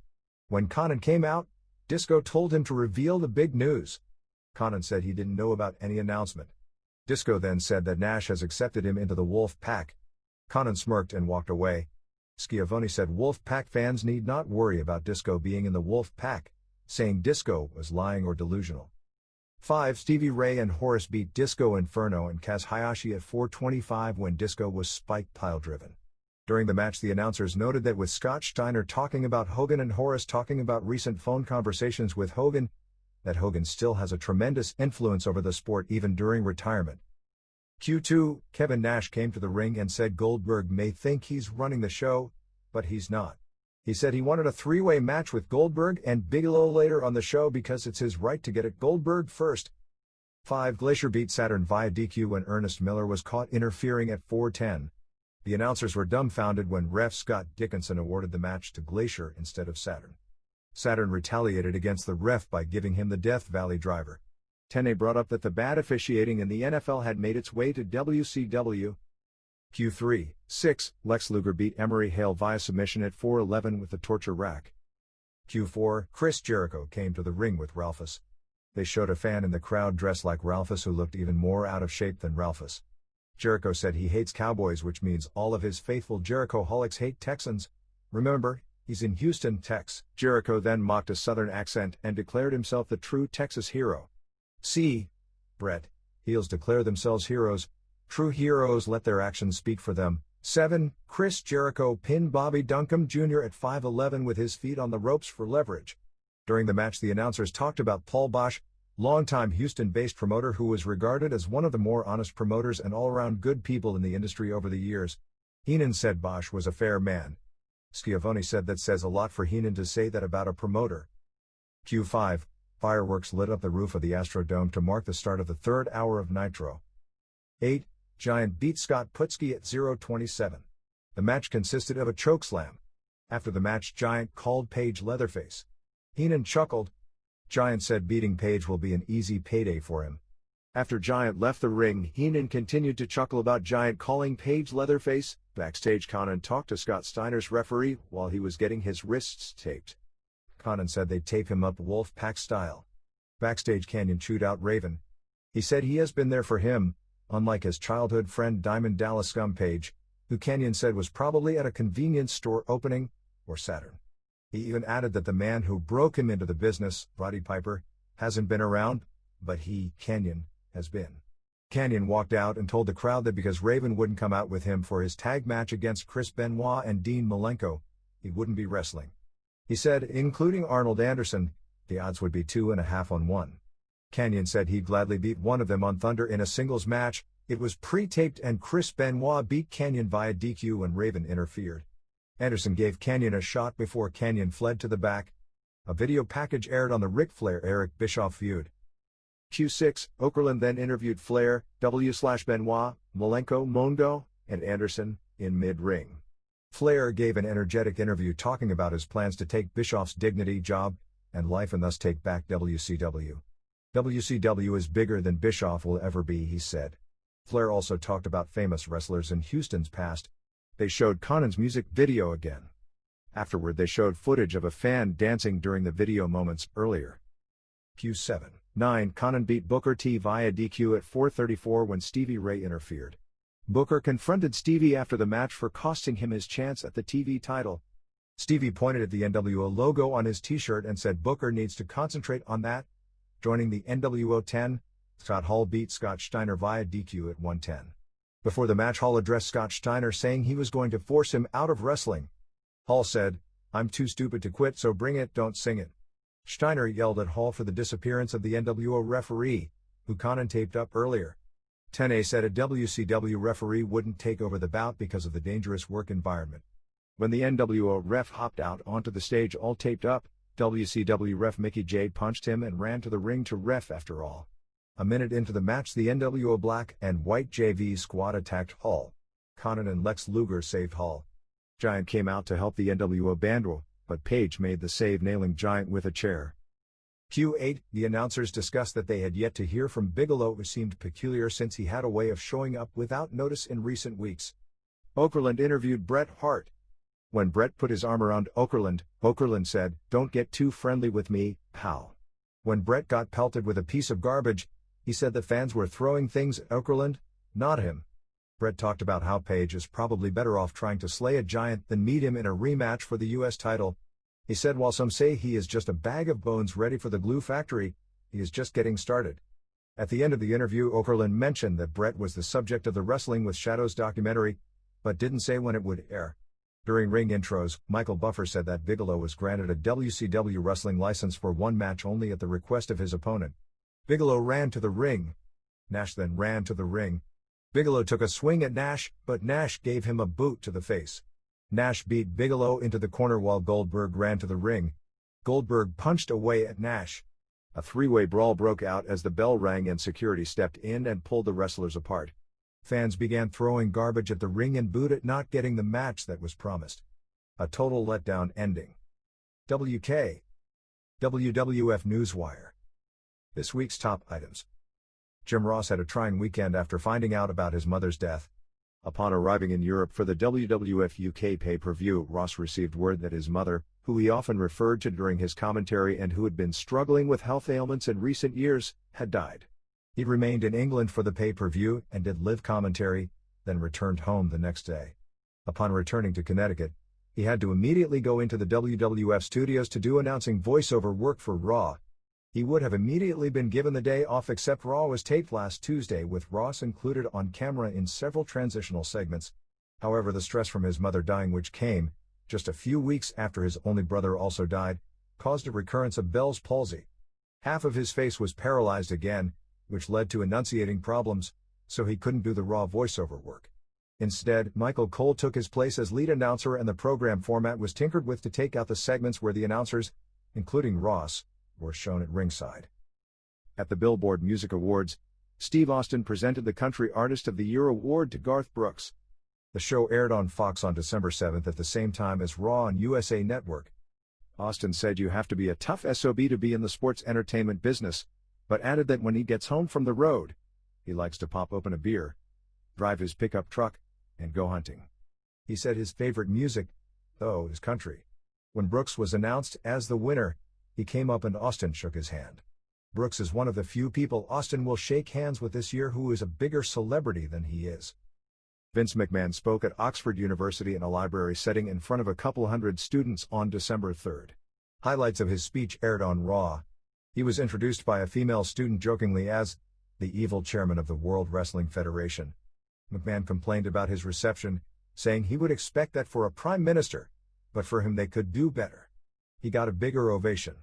When Conan came out, Disco told him to reveal the big news. Conan said he didn't know about any announcement. Disco then said that Nash has accepted him into the Wolf Pack. Conan smirked and walked away. Schiavone said Wolf Pack fans need not worry about Disco being in the Wolf Pack, saying Disco was lying or delusional. 5. Stevie Ray and Horace beat Disco Inferno and Kaz Hayashi at 425 when Disco was spike pile driven. During the match the announcers noted that with Scott Steiner talking about Hogan and Horace talking about recent phone conversations with Hogan, that Hogan still has a tremendous influence over the sport even during retirement. Q2, Kevin Nash came to the ring and said Goldberg may think he's running the show, but he's not. He said he wanted a three-way match with Goldberg and Bigelow later on the show because it's his right to get at Goldberg first. 5. Glacier beat Saturn via DQ when Ernest Miller was caught interfering at 410. The announcers were dumbfounded when ref Scott Dickinson awarded the match to Glacier instead of Saturn. Saturn retaliated against the ref by giving him the Death Valley driver. Tenay brought up that the bad officiating in the NFL had made its way to WCW. Q3, 6, Lex Luger beat Emery Hale via submission at 411 with the torture rack. Q4, Chris Jericho came to the ring with Ralphus. They showed a fan in the crowd dressed like Ralphus who looked even more out of shape than Ralphus. Jericho said he hates Cowboys, which means all of his faithful Jericho-holics hate Texans. Remember, he's in Houston, Texas. Jericho then mocked a southern accent and declared himself the true Texas hero. See, Brett, heels declare themselves heroes. True heroes let their actions speak for them. 7. Chris Jericho pinned Bobby Duncombe Jr. at 511 with his feet on the ropes for leverage. During the match the announcers talked about Paul Boesch, longtime Houston-based promoter who was regarded as one of the more honest promoters and all-around good people in the industry over the years. Heenan said Boesch was a fair man. Schiavone said that says a lot for Heenan to say that about a promoter. Q5. Fireworks lit up the roof of the Astrodome to mark the start of the third hour of Nitro. 8. Giant beat Scott Putski at 0:27. The match consisted of a chokeslam. After the match Giant called Page Leatherface. Heenan chuckled. Giant said beating Page will be an easy payday for him. After Giant left the ring, Heenan continued to chuckle about Giant calling Page Leatherface. Backstage, Conan talked to Scott Steiner's referee while he was getting his wrists taped. Conan said they'd tape him up Wolfpack style. Backstage, Kanyon chewed out Raven. He said he has been there for him, unlike his childhood friend Diamond Dallas Scum Page, who Kanyon said was probably at a convenience store opening, or Saturn. He even added that the man who broke him into the business, Roddy Piper, hasn't been around, but he, Kanyon, has been. Kanyon walked out and told the crowd that because Raven wouldn't come out with him for his tag match against Chris Benoit and Dean Malenko, he wouldn't be wrestling. He said, including Arnold Anderson, the odds would be 2.5 on 1. Kanyon said he'd gladly beat one of them on Thunder in a singles match. It was pre-taped and Chris Benoit beat Kanyon via DQ when Raven interfered. Anderson gave Kanyon a shot before Kanyon fled to the back. A video package aired on the Ric Flair-Eric Bischoff feud. Q6, Okerlund then interviewed Flair, W/Benoit, Malenko, Mondo, and Anderson, in mid-ring. Flair gave an energetic interview talking about his plans to take Bischoff's dignity job and life and thus take back WCW. WCW is bigger than Bischoff will ever be, he said. Flair also talked about famous wrestlers in Houston's past. They showed Conan's music video again. Afterward, they showed footage of a fan dancing during the video moments earlier. Q7. 9. Conan beat Booker T via DQ at 4:34 when Stevie Ray interfered. Booker confronted Stevie after the match for costing him his chance at the TV title. Stevie pointed at the NWO logo on his t-shirt and said Booker needs to concentrate on that. Joining the NWO 10, Scott Hall beat Scott Steiner via DQ at 1:10. Before the match, Hall addressed Scott Steiner saying he was going to force him out of wrestling. Hall said, "I'm too stupid to quit, so bring it, don't sing it." Steiner yelled at Hall for the disappearance of the NWO referee, who Conan taped up earlier. 10A said a WCW referee wouldn't take over the bout because of the dangerous work environment. When the NWO ref hopped out onto the stage all taped up, WCW ref Mickey Jade punched him and ran to the ring to ref after all. A minute into the match, the NWO Black and White JV squad attacked Hall. Conan and Lex Luger saved Hall. Giant came out to help the NWO Bandwell, but Page made the save, nailing Giant with a chair. Q8, the announcers discussed that they had yet to hear from Bigelow, who seemed peculiar since he had a way of showing up without notice in recent weeks. Okerlund interviewed Bret Hart. When Bret put his arm around Okerlund, Okerlund said, "Don't get too friendly with me, pal." When Bret got pelted with a piece of garbage, he said the fans were throwing things at Okerlund, not him. Bret talked about how Page is probably better off trying to slay a Giant than meet him in a rematch for the U.S. title. He said while some say he is just a bag of bones ready for the glue factory, he is just getting started. At the end of the interview, Okerlund mentioned that Bret was the subject of the Wrestling with Shadows documentary, but didn't say when it would air. During ring intros, Michael Buffer said that Bigelow was granted a WCW wrestling license for one match only at the request of his opponent. Bigelow ran to the ring. Nash then ran to the ring. Bigelow took a swing at Nash, but Nash gave him a boot to the face. Nash beat Bigelow into the corner while Goldberg ran to the ring. Goldberg punched away at Nash. A three-way brawl broke out as the bell rang and security stepped in and pulled the wrestlers apart. Fans began throwing garbage at the ring and booed at not getting the match that was promised. A total letdown ending. WK. WWF Newswire. This week's top items. Jim Ross had a trying weekend after finding out about his mother's death. Upon arriving in Europe for the WWF UK pay-per-view, Ross received word that his mother, who he often referred to during his commentary and who had been struggling with health ailments in recent years, had died. He remained in England for the pay-per-view and did live commentary, then returned home the next day. Upon returning to Connecticut, he had to immediately go into the WWF studios to do announcing voiceover work for Raw. He would have immediately been given the day off, except Raw was taped last Tuesday with Ross included on camera in several transitional segments. However, the stress from his mother dying, which came just a few weeks after his only brother also died, caused a recurrence of Bell's palsy. Half of his face was paralyzed again, which led to enunciating problems, so he couldn't do the Raw voiceover work. Instead, Michael Cole took his place as lead announcer and the program format was tinkered with to take out the segments where the announcers, including Ross, were shown at ringside. At the Billboard Music Awards, Steve Austin presented the Country Artist of the Year award to Garth Brooks. The show aired on Fox on December 7th at the same time as Raw on USA Network. Austin said you have to be a tough SOB to be in the sports entertainment business, but added that when he gets home from the road, He likes to pop open a beer, drive his pickup truck, and go hunting. He said his favorite music, though, is country. When Brooks was announced as the winner, he came up and Austin shook his hand. Brooks is one of the few people Austin will shake hands with this year who is a bigger celebrity than he is. Vince McMahon spoke at Oxford University in a library setting in front of a couple hundred students on December 3rd. Highlights of his speech aired on Raw. He was introduced by a female student jokingly as the evil chairman of the World Wrestling Federation. McMahon complained about his reception, saying he would expect that for a prime minister, but for him they could do better. He got a bigger ovation.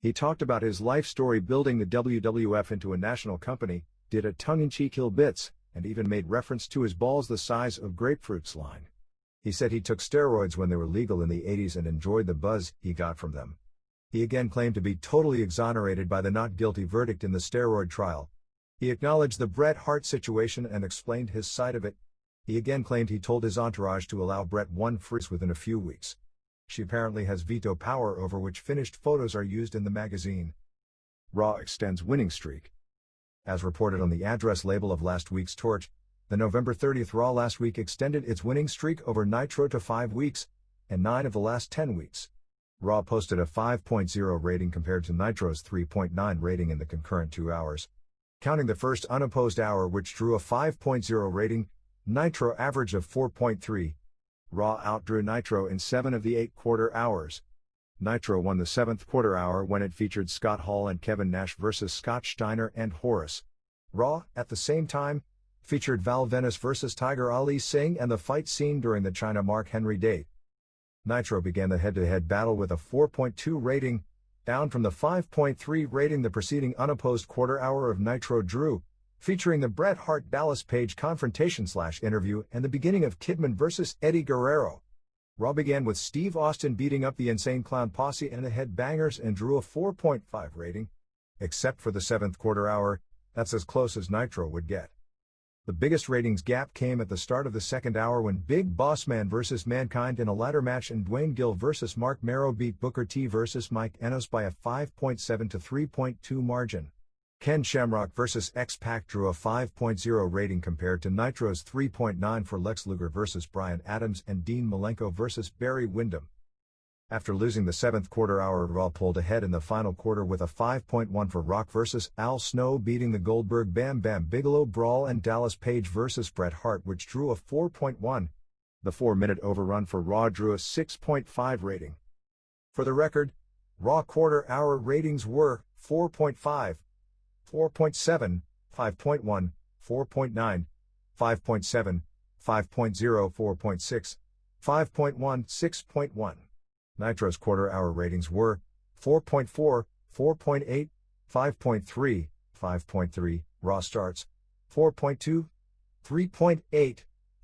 He talked about his life story building the WWF into a national company, did a tongue-in-cheek Hill bits, and even made reference to his balls the size of grapefruits line. He said he took steroids when they were legal in the 80s and enjoyed the buzz he got from them. He again claimed to be totally exonerated by the not guilty verdict in the steroid trial. He acknowledged the Bret Hart situation and explained his side of it. He again claimed he told his entourage to allow Bret one freeze within a few weeks. She apparently has veto power over which finished photos are used in the magazine. Raw extends winning streak. As reported on the address label of last week's Torch, the November 30th Raw last week extended its winning streak over Nitro to 5 weeks, and 9 of the last 10 weeks. Raw posted a 5.0 rating compared to Nitro's 3.9 rating in the concurrent 2 hours. Counting the first unopposed hour, which drew a 5.0 rating, Nitro average of 4.3. Raw outdrew Nitro in 7 of the 8 quarter hours. Nitro won the 7th quarter hour when it featured Scott Hall and Kevin Nash versus Scott Steiner and Horace. Raw, at the same time, featured Val Venis versus Tiger Ali Singh and the fight scene during the China Mark Henry date. Nitro began the head-to-head battle with a 4.2 rating, down from the 5.3 rating the preceding unopposed quarter hour of Nitro drew, featuring the Bret Hart-Dallas Page confrontation/interview and the beginning of Kidman versus Eddie Guerrero. Raw began with Steve Austin beating up the Insane Clown Posse and the Headbangers and drew a 4.5 rating. Except for the 7th quarter hour, that's as close as Nitro would get. The biggest ratings gap came at the start of the 2nd hour when Big Boss Man vs. Mankind in a ladder match and Dwayne Gill vs. Mark Merrow beat Booker T vs. Mike Enos by a 5.7 to 3.2 margin. Ken Shamrock vs. X-Pac drew a 5.0 rating compared to Nitro's 3.9 for Lex Luger vs. Bryan Adams and Dean Malenko vs. Barry Windham. After losing the 7th quarter hour, Raw pulled ahead in the final quarter with a 5.1 for Rock vs. Al Snow beating the Goldberg Bam Bam Bigelow Brawl and Dallas Page vs. Bret Hart, which drew a 4.1. The 4-minute overrun for Raw drew a 6.5 rating. For the record, Raw quarter hour ratings were 4.5, 4.7, 5.1, 4.9, 5.7, 5.0, 4.6, 5.1, 6.1. Nitro's quarter-hour ratings were 4.4, 4.8, 5.3, 5.3, Raw starts 4.2, 3.8,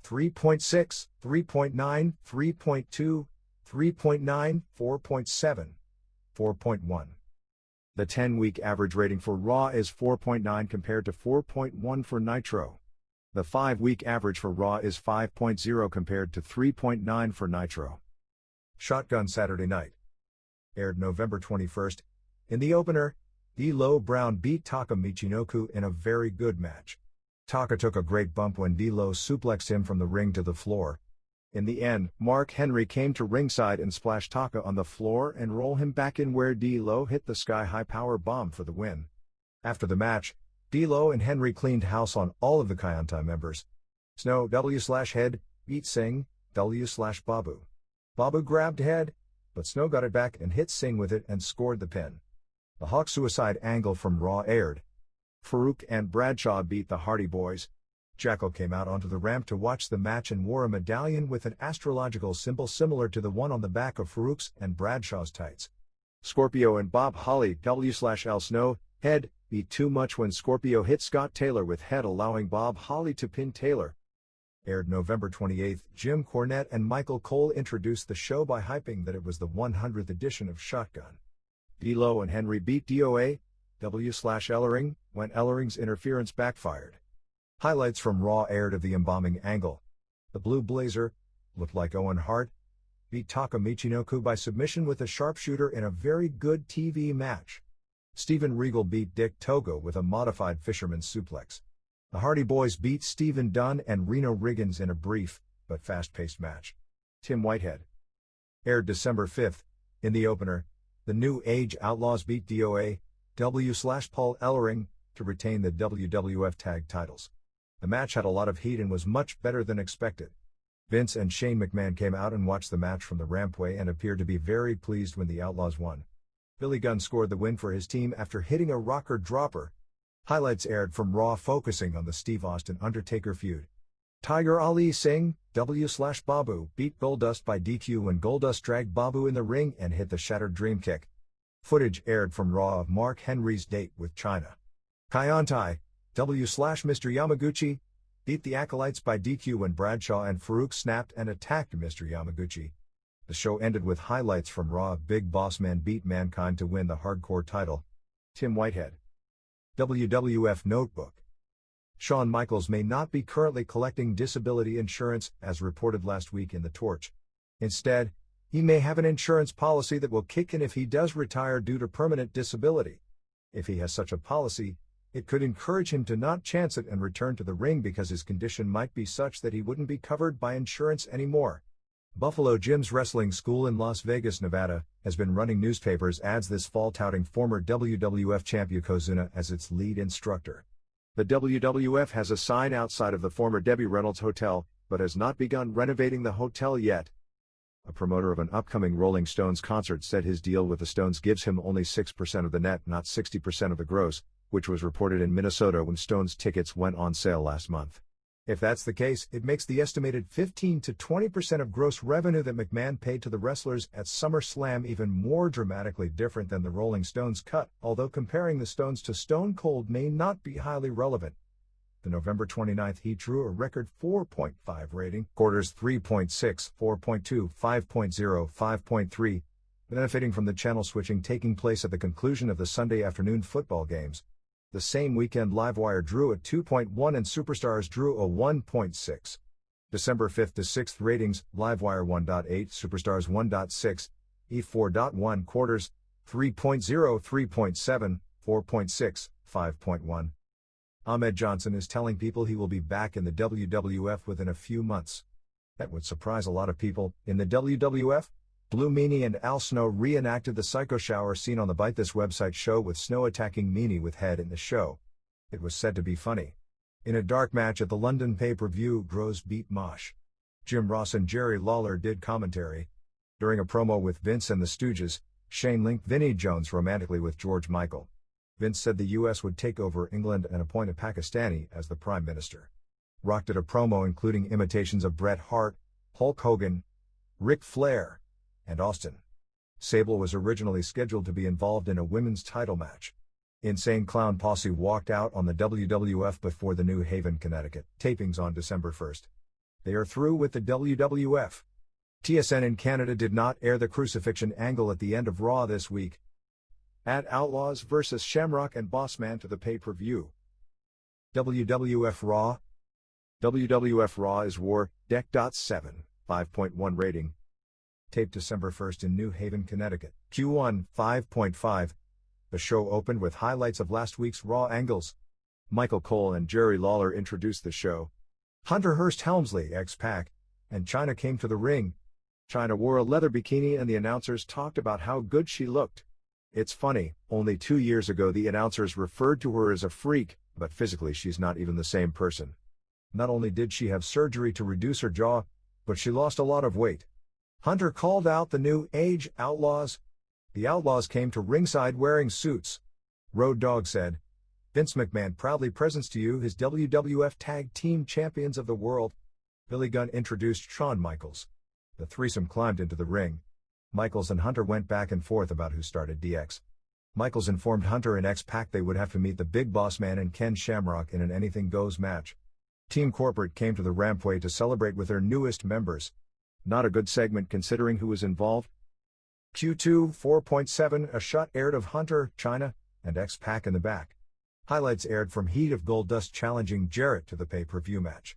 3.6, 3.9, 3.2, 3.9, 4.7, 4.1. The 10-week average rating for Raw is 4.9 compared to 4.1 for Nitro. The 5-week average for Raw is 5.0 compared to 3.9 for Nitro. Shotgun Saturday Night. Aired November 21st. In the opener, D'Lo Brown beat Taka Michinoku in a very good match. Taka took a great bump when D'Lo suplexed him from the ring to the floor. In the end, Mark Henry came to ringside and splashed Taka on the floor and roll him back in where D'Lo hit the sky-high power bomb for the win. After the match, D'Lo and Henry cleaned house on all of the Kayanta members. Snow W/Head beat Singh W/Babu. Babu grabbed Head, but Snow got it back and hit Singh with it and scored the pin. The Hawk Suicide angle from Raw aired. Farouk and Bradshaw beat the Hardy Boys. Jackal came out onto the ramp to watch the match and wore a medallion with an astrological symbol similar to the one on the back of Farouk's and Bradshaw's tights. Scorpio and Bob Holly W/L Snow Head beat Too Much when Scorpio hit Scott Taylor with Head, allowing Bob Holly to pin Taylor. Aired November 28th, Jim Cornette and Michael Cole introduced the show by hyping that it was the 100th edition of Shotgun. D'Lo and Henry beat DOA W/Ellering when Ellering's interference backfired. Highlights from Raw aired of the embalming angle. The Blue Blazer, looked like Owen Hart, beat Taka Michinoku by submission with a sharpshooter in a very good TV match. Steven Regal beat Dick Togo with a modified fisherman's suplex. The Hardy Boys beat Stephen Dunn and Reno Riggins in a brief, but fast-paced match. Tim Whitehead. Aired December 5th. In the opener, the New Age Outlaws beat DOA, W/Paul Ellering, to retain the WWF Tag Titles. The match had a lot of heat and was much better than expected. Vince and Shane McMahon came out and watched the match from the rampway and appeared to be very pleased when the Outlaws won. Billy Gunn scored the win for his team after hitting a rocker dropper. Highlights aired from Raw focusing on the Steve Austin-Undertaker feud. Tiger Ali Singh, W/Babu, beat Goldust by DQ when Goldust dragged Babu in the ring and hit the Shattered Dream Kick. Footage aired from Raw of Mark Henry's date with China. Kaientai, W/Mr. Yamaguchi, beat the Acolytes by DQ when Bradshaw and Farouk snapped and attacked Mr. Yamaguchi. The show ended with highlights from Raw of Big Boss Man beat Mankind to win the Hardcore title. Tim Whitehead. WWF Notebook. Shawn Michaels may not be currently collecting disability insurance, as reported last week in The Torch. Instead, he may have an insurance policy that will kick in if he does retire due to permanent disability. If he has such a policy, it could encourage him to not chance it and return to the ring because his condition might be such that he wouldn't be covered by insurance anymore. Buffalo Jim's Wrestling School in Las Vegas, Nevada, has been running newspapers ads this fall touting former WWF champ Yokozuna as its lead instructor. The WWF has a sign outside of the former Debbie Reynolds Hotel, but has not begun renovating the hotel yet. A promoter of an upcoming Rolling Stones concert said his deal with the Stones gives him only 6% of the net, not 60% of the gross, which was reported in Minnesota when Stones tickets went on sale last month. If that's the case, it makes the estimated 15 to 20% of gross revenue that McMahon paid to the wrestlers at SummerSlam even more dramatically different than the Rolling Stones cut, although comparing the Stones to Stone Cold may not be highly relevant. The November 29th heat drew a record 4.5 rating, quarters 3.6, 4.2, 5.0, 5.3, benefiting from the channel switching taking place at the conclusion of the Sunday afternoon football games. The same weekend Livewire drew a 2.1 and Superstars drew a 1.6. December 5th to 6th ratings, Livewire 1.8, Superstars 1.6, E4.1 quarters, 3.0, 3.7, 4.6, 5.1. Ahmed Johnson is telling people he will be back in the WWF within a few months. That would surprise a lot of people. In the WWF, Blue Meanie and Al Snow reenacted the Psycho Shower scene on the Bite This website show with Snow attacking Meanie with head in the show. It was said to be funny. In a dark match at the London pay-per-view, Gross beat Mosh. Jim Ross and Jerry Lawler did commentary. During a promo with Vince and the Stooges, Shane linked Vinnie Jones romantically with George Michael. Vince said the U.S. would take over England and appoint a Pakistani as the Prime Minister. Rock did a promo including imitations of Bret Hart, Hulk Hogan, Ric Flair, and Austin. Sable was originally scheduled to be involved in a women's title match. Insane Clown Posse walked out on the WWF before the New Haven, Connecticut tapings on December 1st. They are through with the WWF. TSN in Canada did not air the crucifixion angle at the end of Raw this week. Add Outlaws vs. Shamrock and Bossman to the pay-per-view. WWF Raw. WWF Raw is War, Dec.7, 5.1 rating. Taped December 1st in New Haven, Connecticut. Q1, 5.5. The show opened with highlights of last week's Raw angles. Michael Cole and Jerry Lawler introduced the show. Hunter Hearst Helmsley, X-Pac, and Chyna came to the ring. Chyna wore a leather bikini and the announcers talked about how good she looked. It's funny, only 2 years ago the announcers referred to her as a freak, but physically she's not even the same person. Not only did she have surgery to reduce her jaw, but she lost a lot of weight. Hunter called out the New Age Outlaws. The Outlaws came to ringside wearing suits. Road Dogg said, Vince McMahon proudly presents to you his WWF Tag Team Champions of the World. Billy Gunn introduced Shawn Michaels. The threesome climbed into the ring. Michaels and Hunter went back and forth about who started DX. Michaels informed Hunter and X-Pac they would have to meet the Big Boss Man and Ken Shamrock in an Anything Goes match. Team Corporate came to the rampway to celebrate with their newest members. Not a good segment considering who was involved. Q2 4.7 A shot aired of Hunter, Chyna, and X-Pac in the back. Highlights aired from Heat of Goldust challenging Jarrett to the pay-per-view match.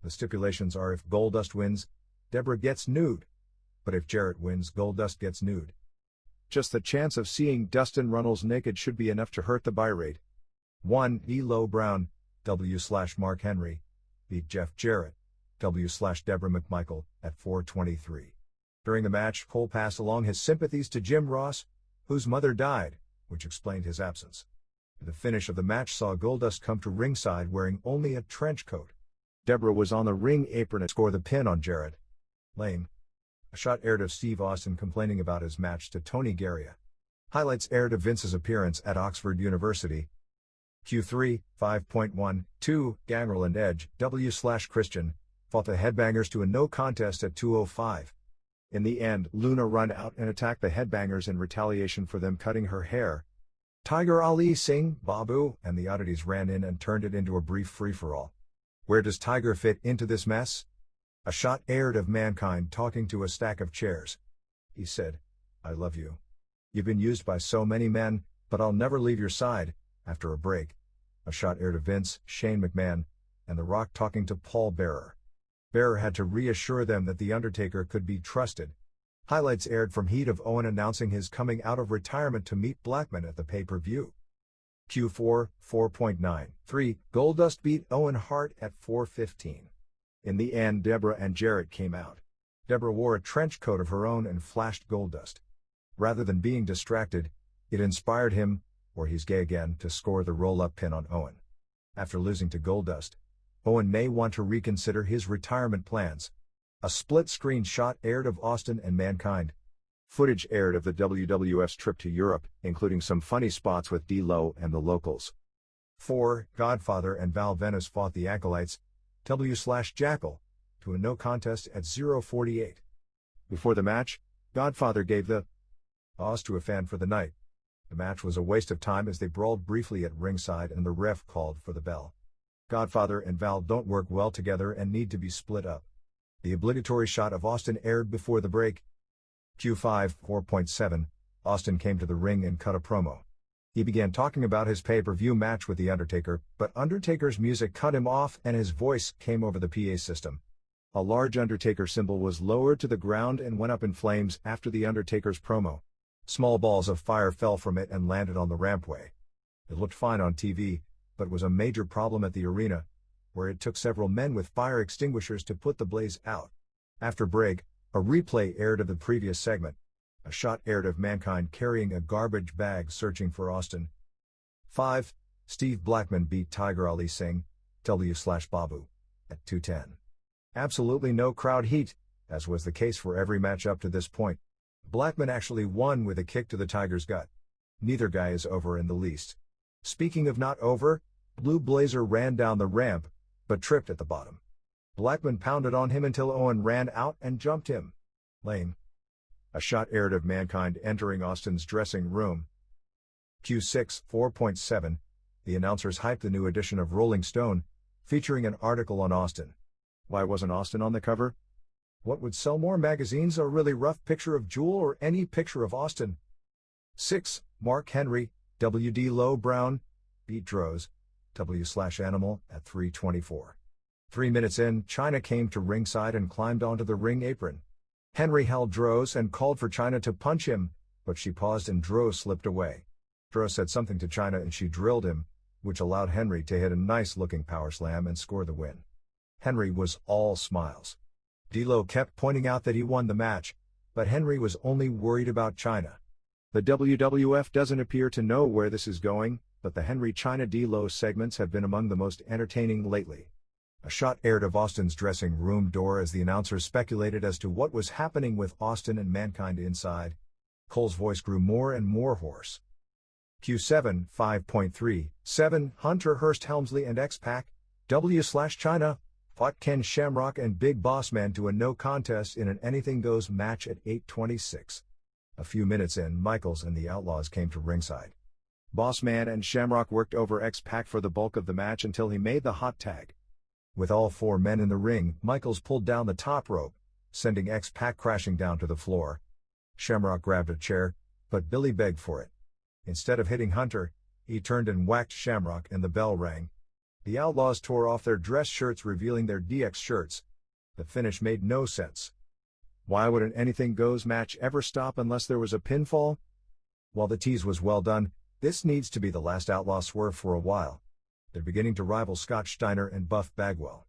The stipulations are if Goldust wins, Deborah gets nude. But if Jarrett wins, Goldust gets nude. Just the chance of seeing Dustin Runnels naked should be enough to hurt the buy rate. 1. D'Lo Brown, W/Mark Henry, beat Jeff Jarrett, W/Deborah McMichael, at 4:23. During the match, Cole passed along his sympathies to Jim Ross, whose mother died, which explained his absence. The finish of the match saw Goldust come to ringside wearing only a trench coat. Deborah was on the ring apron to score the pin on Jarrett. Lame. A shot aired of Steve Austin complaining about his match to Tony Garea. Highlights aired of Vince's appearance at Oxford University. Q3, 5.12, Gangrel and Edge, W/Christian, fought the Headbangers to a no contest at 2:05. In the end, Luna ran out and attacked the Headbangers in retaliation for them cutting her hair. Tiger Ali Singh, Babu, and the oddities ran in and turned it into a brief free-for-all. Where does Tiger fit into this mess? A shot aired of Mankind talking to a stack of chairs. He said, "I love you. You've been used by so many men, but I'll never leave your side." After a break, a shot aired of Vince, Shane McMahon, and The Rock talking to Paul Bearer. Bearer had to reassure them that The Undertaker could be trusted. Highlights aired from Heat of Owen announcing his coming out of retirement to meet Blackman at the pay-per-view. Q4, 4.93, Goldust beat Owen Hart at 4:15. In the end, Deborah and Jarrett came out. Deborah wore a trench coat of her own and flashed Goldust. Rather than being distracted, it inspired him, or he's gay again, to score the roll-up pin on Owen. After losing to Goldust, Owen may want to reconsider his retirement plans. A split-screen shot aired of Austin and Mankind. Footage aired of the WWF's trip to Europe, including some funny spots with D-Lo and the locals. 4. Godfather and Val Venis fought the Acolytes, W/Jackal, to a no contest at 0:48. Before the match, Godfather gave the "Oz" to a fan for the night. The match was a waste of time as they brawled briefly at ringside and the ref called for the bell. Godfather and Val don't work well together and need to be split up. The obligatory shot of Austin aired before the break. Q5, 4.7, Austin came to the ring and cut a promo. He began talking about his pay-per-view match with The Undertaker, but Undertaker's music cut him off and his voice came over the PA system. A large Undertaker symbol was lowered to the ground and went up in flames after The Undertaker's promo. Small balls of fire fell from it and landed on the rampway. It looked fine on TV, but was a major problem at the arena, where it took several men with fire extinguishers to put the blaze out. After break, a replay aired of the previous segment. A shot aired of Mankind carrying a garbage bag searching for Austin. 5. Steve Blackman beat Tiger Ali Singh, W/Babu, at 2:10. Absolutely no crowd heat, as was the case for every match up to this point. Blackman actually won with a kick to the Tiger's gut. Neither guy is over in the least. Speaking of not over, Blue Blazer ran down the ramp, but tripped at the bottom. Blackman pounded on him until Owen ran out and jumped him. Lame. A shot aired of Mankind entering Austin's dressing room. Q6, 4.7, the announcers hyped the new edition of Rolling Stone, featuring an article on Austin. Why wasn't Austin on the cover? What would sell more magazines? A really rough picture of Jewel or any picture of Austin? 6. Mark Henry, W.D. Low Brown, beat Droz, W/Animal, at 3:24. 3 minutes in, Chyna came to ringside and climbed onto the ring apron. Henry held Droz and called for Chyna to punch him, but she paused and Droz slipped away. Droz said something to Chyna and she drilled him, which allowed Henry to hit a nice-looking power slam and score the win. Henry was all smiles. D'Lo kept pointing out that he won the match, but Henry was only worried about Chyna. The WWF doesn't appear to know where this is going, but the Henry-Chyna D'Lo segments have been among the most entertaining lately. A shot aired of Austin's dressing room door as the announcers speculated as to what was happening with Austin and Mankind inside. Cole's voice grew more and more hoarse. Q7, 5.37, Hunter Hearst Helmsley and X-Pac, W/Chyna, fought Ken Shamrock and Big Boss Man to a no contest in an Anything Goes match at 8:26. A few minutes in, Michaels and the Outlaws came to ringside. Boss Man and Shamrock worked over X-Pac for the bulk of the match until he made the hot tag. With all 4 men in the ring, Michaels pulled down the top rope, sending X-Pac crashing down to the floor. Shamrock grabbed a chair, but Billy begged for it. Instead of hitting Hunter, he turned and whacked Shamrock and the bell rang. The Outlaws tore off their dress shirts revealing their DX shirts. The finish made no sense. Why would an Anything Goes match ever stop unless there was a pinfall? While the tease was well done, this needs to be the last Outlaw swerve for a while. They're beginning to rival Scott Steiner and Buff Bagwell.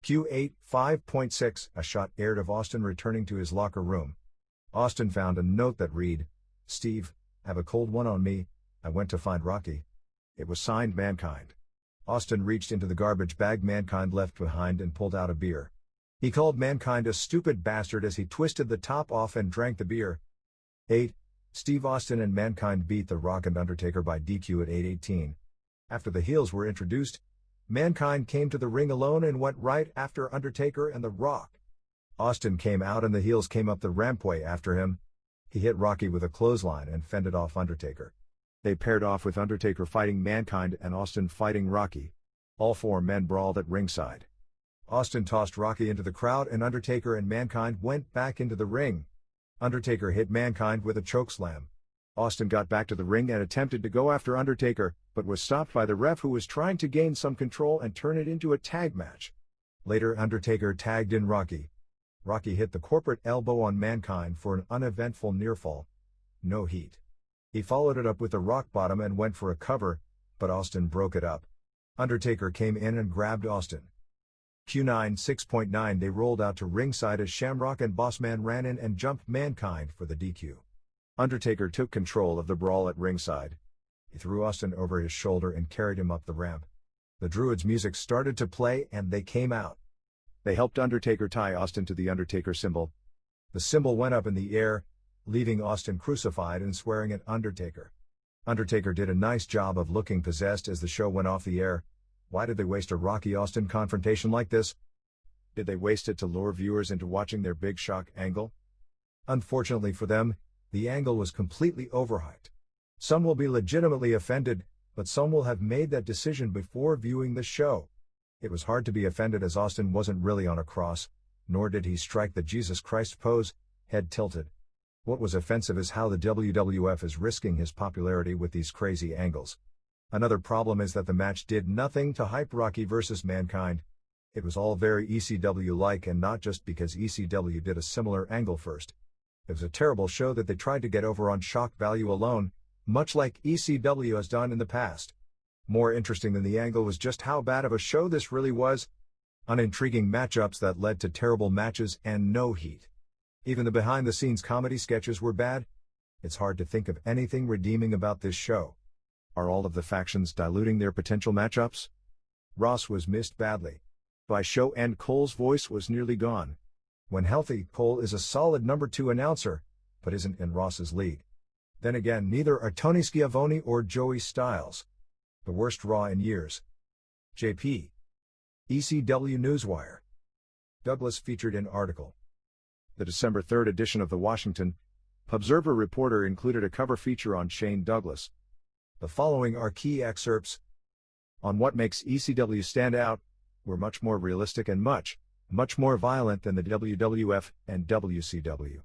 Q8 5.6 A shot aired of Austin returning to his locker room. Austin found a note that read, "Steve, have a cold one on me, I went to find Rocky." It was signed Mankind. Austin reached into the garbage bag Mankind left behind and pulled out a beer. He called Mankind a stupid bastard as he twisted the top off and drank the beer. 8. Steve Austin and Mankind beat The Rock and Undertaker by DQ at 8:18. After the heels were introduced, Mankind came to the ring alone and went right after Undertaker and The Rock. Austin came out and the heels came up the rampway after him. He hit Rocky with a clothesline and fended off Undertaker. They paired off with Undertaker fighting Mankind and Austin fighting Rocky. All four men brawled at ringside. Austin tossed Rocky into the crowd and Undertaker and Mankind went back into the ring. Undertaker hit Mankind with a chokeslam. Austin got back to the ring and attempted to go after Undertaker, but was stopped by the ref who was trying to gain some control and turn it into a tag match. Later Undertaker tagged in Rocky. Rocky hit the corporate elbow on Mankind for an uneventful nearfall. No heat. He followed it up with the rock bottom and went for a cover, but Austin broke it up. Undertaker came in and grabbed Austin. Q9 6.9 They rolled out to ringside as Shamrock and Bossman ran in and jumped Mankind for the DQ. Undertaker took control of the brawl at ringside. He threw Austin over his shoulder and carried him up the ramp. The Druids' music started to play and they came out. They helped Undertaker tie Austin to the Undertaker symbol. The symbol went up in the air, leaving Austin crucified and swearing at Undertaker. Undertaker did a nice job of looking possessed as the show went off the air. Why did they waste a Rocky Austin confrontation like this? Did they waste it to lure viewers into watching their big shock angle? Unfortunately for them, the angle was completely overhyped. Some will be legitimately offended, but some will have made that decision before viewing the show. It was hard to be offended as Austin wasn't really on a cross, nor did he strike the Jesus Christ pose, head tilted. What was offensive is how the WWF is risking his popularity with these crazy angles. Another problem is that the match did nothing to hype Rocky vs. Mankind. It was all very ECW-like and not just because ECW did a similar angle first. It was a terrible show that they tried to get over on shock value alone, much like ECW has done in the past. More interesting than the angle was just how bad of a show this really was. Unintriguing matchups that led to terrible matches and no heat. Even the behind-the-scenes comedy sketches were bad. It's hard to think of anything redeeming about this show. Are all of the factions diluting their potential matchups? Ross was missed badly. By show end Cole's voice was nearly gone. When healthy, Cole is a solid number 2 announcer, but isn't in Ross's league. Then again, neither are Tony Schiavone or Joey Styles. The worst Raw in years. JP. ECW Newswire. Douglas featured in article. The December 3rd edition of the Washington Observer Reporter included a cover feature on Shane Douglas. The following are key excerpts. On what makes ECW stand out, we're much more realistic and much more violent than the WWF and WCW.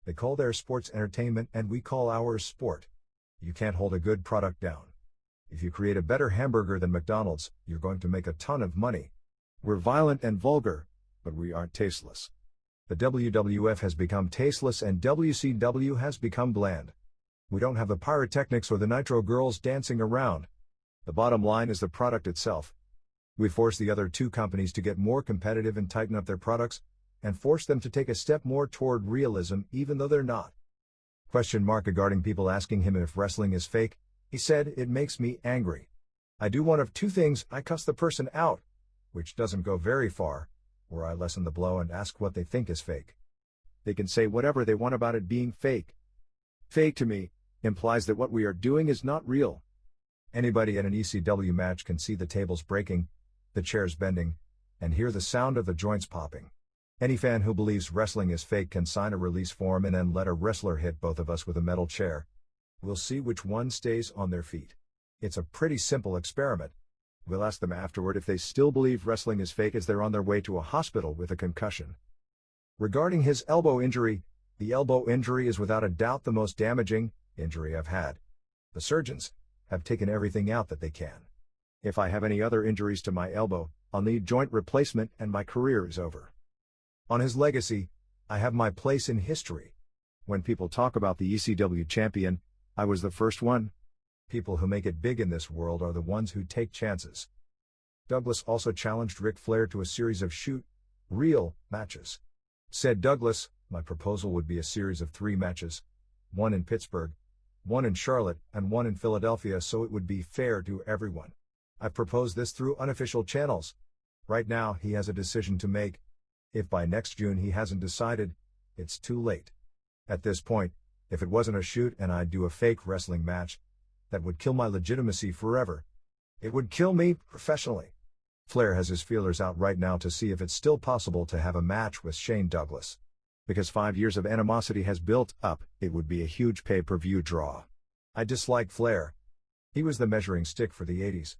They call their sports entertainment and we call ours sport. You can't hold a good product down. If you create a better hamburger than McDonald's, you're going to make a ton of money. We're violent and vulgar, but we aren't tasteless. The WWF has become tasteless and WCW has become bland. We don't have the pyrotechnics or the Nitro girls dancing around. The bottom line is the product itself. We force the other two companies to get more competitive and tighten up their products, and force them to take a step more toward realism even though they're not. Regarding people asking him if wrestling is fake, he said, "It makes me angry. I do one of two things, I cuss the person out, which doesn't go very far, or I lessen the blow and ask what they think is fake. They can say whatever they want about it being fake. Fake to me implies that what we are doing is not real." Anybody at an ECW match can see the tables breaking, the chairs bending, and hear the sound of the joints popping. Any fan who believes wrestling is fake can sign a release form and then let a wrestler hit both of us with a metal chair. We'll see which one stays on their feet. It's a pretty simple experiment. We'll ask them afterward if they still believe wrestling is fake as they're on their way to a hospital with a concussion. Regarding his elbow injury, the elbow injury is without a doubt the most damaging injury I've had. The surgeons have taken everything out that they can. If I have any other injuries to my elbow, I'll need joint replacement and my career is over. On his legacy, I have my place in history. When people talk about the ECW champion, I was the first one. People who make it big in this world are the ones who take chances. Douglas also challenged Ric Flair to a series of shoot-real matches. Said Douglas, "My proposal would be a series of 3 matches. 1 in Pittsburgh, 1 in Charlotte, and 1 in Philadelphia, so it would be fair to everyone. I've proposed this through unofficial channels. Right now, he has a decision to make. If by next June he hasn't decided, it's too late. At this point, if it wasn't a shoot and I'd do a fake wrestling match, that would kill my legitimacy forever. It would kill me professionally." Flair has his feelers out right now to see if it's still possible to have a match with Shane Douglas. Because 5 years of animosity has built up, it would be a huge pay-per-view draw. I dislike Flair. He was the measuring stick for the 80s.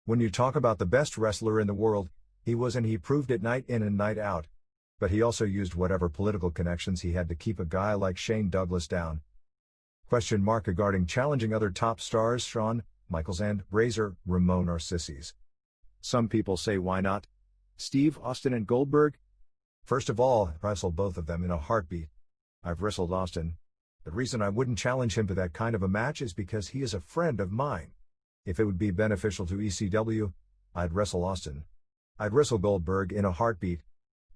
When you talk about the best wrestler in the world, he was, and he proved it night in and night out. But he also used whatever political connections he had to keep a guy like Shane Douglas down. Question mark regarding challenging other top stars Shawn Michaels and Razor Ramon or sissies. Some people say why not? Steve Austin and Goldberg? First of all, I'd wrestle both of them in a heartbeat. I've wrestled Austin. The reason I wouldn't challenge him to that kind of a match is because he is a friend of mine. If it would be beneficial to ECW, I'd wrestle Austin. I'd wrestle Goldberg in a heartbeat.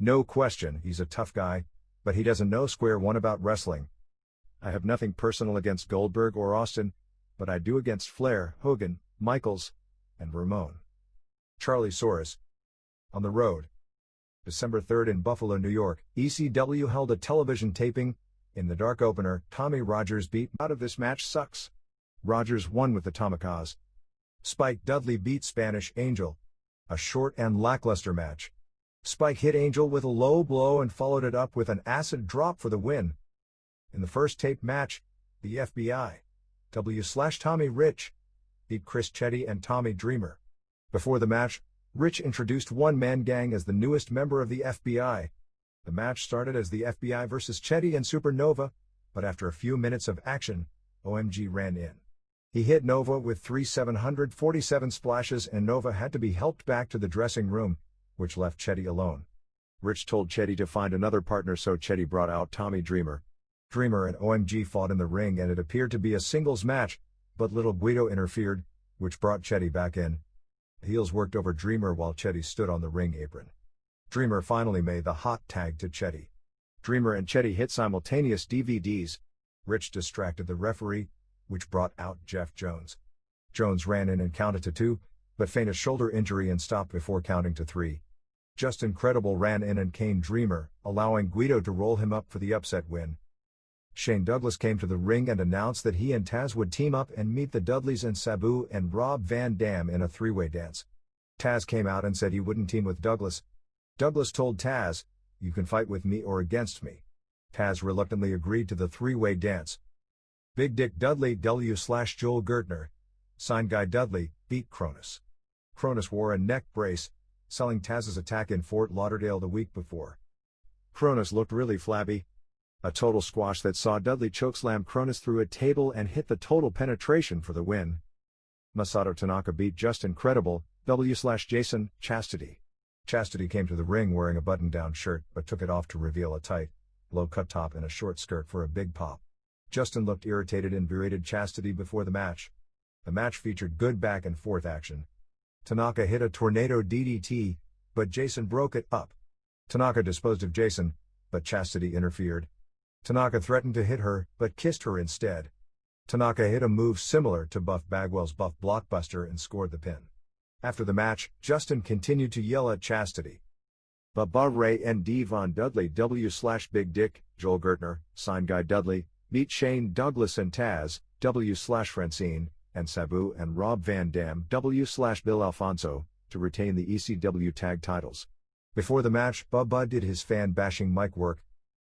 No question, he's a tough guy, but he doesn't know square one about wrestling. I have nothing personal against Goldberg or Austin, but I do against Flair, Hogan, Michaels, and Ramon. Charlie Soares. On the road. December 3rd in Buffalo, New York, ECW held a television taping. In the dark opener, Tommy Rogers beat out of this match sucks. Rogers won with the Tomahawks. Spike Dudley beat Spanish Angel. A short and lackluster match. Spike hit Angel with a low blow and followed it up with an acid drop for the win. In the first tape match, the FBI, W/Tommy Rich, beat Chris Chetti and Tommy Dreamer. Before the match, Rich introduced One Man Gang as the newest member of the FBI. The match started as the FBI versus Chetti and Supernova, but after a few minutes of action, OMG ran in. He hit Nova with 3 747 splashes and Nova had to be helped back to the dressing room, which left Chetti alone. Rich told Chetti to find another partner, so Chetti brought out Tommy Dreamer. Dreamer and OMG fought in the ring and it appeared to be a singles match, but Little Guido interfered, which brought Chetti back in. Heels worked over Dreamer while Chetti stood on the ring apron. Dreamer finally made the hot tag to Chetti. Dreamer and Chetti hit simultaneous DVDs. Rich distracted the referee, which brought out Jeff Jones. Jones ran in and counted to 2, but feigned a shoulder injury and stopped before counting to 3. Justin Credible ran in and caned Dreamer, allowing Guido to roll him up for the upset win. Shane Douglas came to the ring and announced that he and Taz would team up and meet the Dudleys and Sabu and Rob Van Dam in a 3-way dance. Taz came out and said he wouldn't team with Douglas. Douglas told Taz, "You can fight with me or against me." Taz reluctantly agreed to the 3-way dance. Big Dick Dudley W/Joel Gertner, signed Guy Dudley, beat Cronus. Cronus wore a neck brace, selling Taz's attack in Fort Lauderdale the week before. Cronus looked really flabby. A total squash that saw Dudley chokeslam Cronus through a table and hit the total penetration for the win. Masato Tanaka beat Justin Credible, W/Jason Chastity. Chastity came to the ring wearing a button-down shirt but took it off to reveal a tight, low-cut top and a short skirt for a big pop. Justin looked irritated and berated Chastity before the match. The match featured good back-and-forth action. Tanaka hit a tornado DDT, but Jason broke it up. Tanaka disposed of Jason, but Chastity interfered. Tanaka threatened to hit her, but kissed her instead. Tanaka hit a move similar to Buff Bagwell's Buff Blockbuster and scored the pin. After the match, Justin continued to yell at Chastity. Bubba Ray and Devon Dudley W/Big Dick, Joel Gertner, signed Guy Dudley, beat Shane Douglas and Taz, W/Francine, and Sabu and Rob Van Dam W/Bill Alfonso, to retain the ECW tag titles. Before the match, Bubba did his fan-bashing mic work.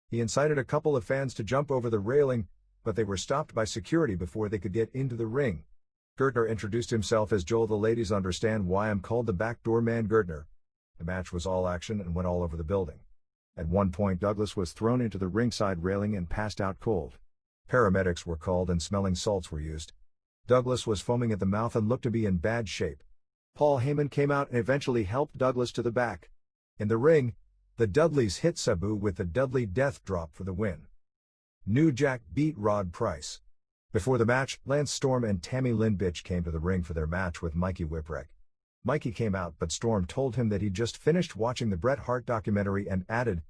He incited a couple of fans to jump over the railing, but they were stopped by security before they could get into the ring. Gertner introduced himself as Joel. "The ladies understand why I'm called the Backdoor Man Gertner." The match was all action and went all over the building. At one point Douglas was thrown into the ringside railing and passed out cold. Paramedics were called and smelling salts were used. Douglas was foaming at the mouth and looked to be in bad shape. Paul Heyman came out and eventually helped Douglas to the back. In the ring, the Dudleys hit Sabu with the Dudley Death Drop for the win. New Jack beat Rod Price. Before the match, Lance Storm and Tammy Lynn Bitch came to the ring for their match with Mikey Whipwreck. Mikey came out, but Storm told him that he'd just finished watching the Bret Hart documentary and added,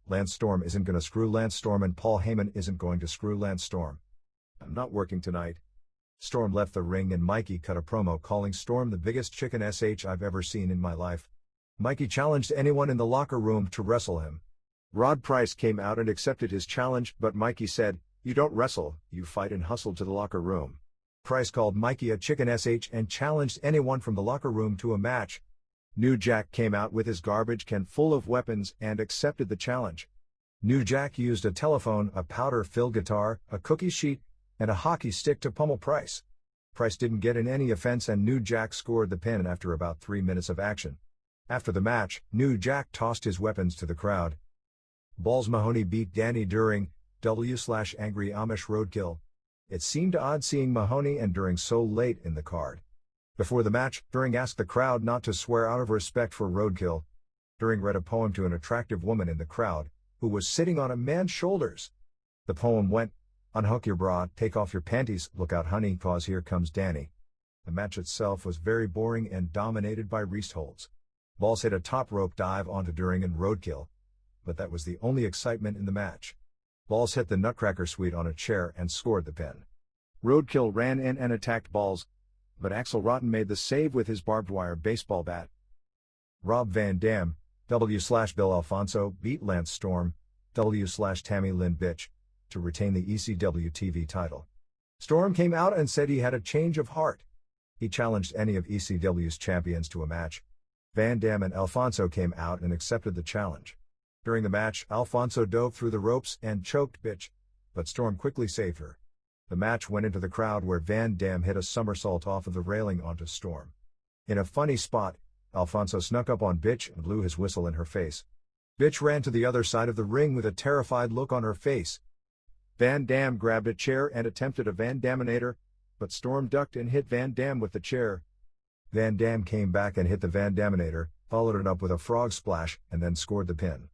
"Lance Storm isn't gonna screw Lance Storm and Paul Heyman isn't going to screw Lance Storm. I'm not working tonight." Storm left the ring and Mikey cut a promo calling Storm the biggest chicken SH I've ever seen in my life. Mikey challenged anyone in the locker room to wrestle him. Rod Price came out and accepted his challenge, but Mikey said, "You don't wrestle, you fight," and hustled to the locker room. Price called Mikey a chicken SH and challenged anyone from the locker room to a match. New Jack came out with his garbage can full of weapons and accepted the challenge. New Jack used a telephone, a powder-filled guitar, a cookie sheet, and a hockey stick to pummel Price. Price didn't get in any offense and New Jack scored the pin after about 3 minutes of action. After the match, New Jack tossed his weapons to the crowd. Balls Mahoney beat Danny during W/Angry Amish Roadkill. It seemed odd seeing Mahoney and During so late in the card. Before the match, During asked the crowd not to swear out of respect for Roadkill. During read a poem to an attractive woman in the crowd, who was sitting on a man's shoulders. The poem went, "Unhook your bra, take off your panties, look out honey, 'cause here comes Danny." The match itself was very boring and dominated by wrist holds. Balls hit a top rope dive onto During and Roadkill, but that was the only excitement in the match. Balls hit the Nutcracker Suite on a chair and scored the pin. Roadkill ran in and attacked Balls, but Axel Rotten made the save with his barbed wire baseball bat. Rob Van Dam, W/Bill Alfonso, beat Lance Storm, W/Tammy Lynn Bitch, to retain the ECW TV title. Storm came out and said he had a change of heart. He challenged any of ECW's champions to a match. Van Dam and Alfonso came out and accepted the challenge. During the match, Alfonso dove through the ropes and choked Bitch, but Storm quickly saved her. The match went into the crowd where Van Dam hit a somersault off of the railing onto Storm. In a funny spot, Alfonso snuck up on Bitch and blew his whistle in her face. Bitch ran to the other side of the ring with a terrified look on her face. Van Dam grabbed a chair and attempted a Van Daminator, but Storm ducked and hit Van Dam with the chair. Van Dam came back and hit the Van Daminator, followed it up with a frog splash, and then scored the pin.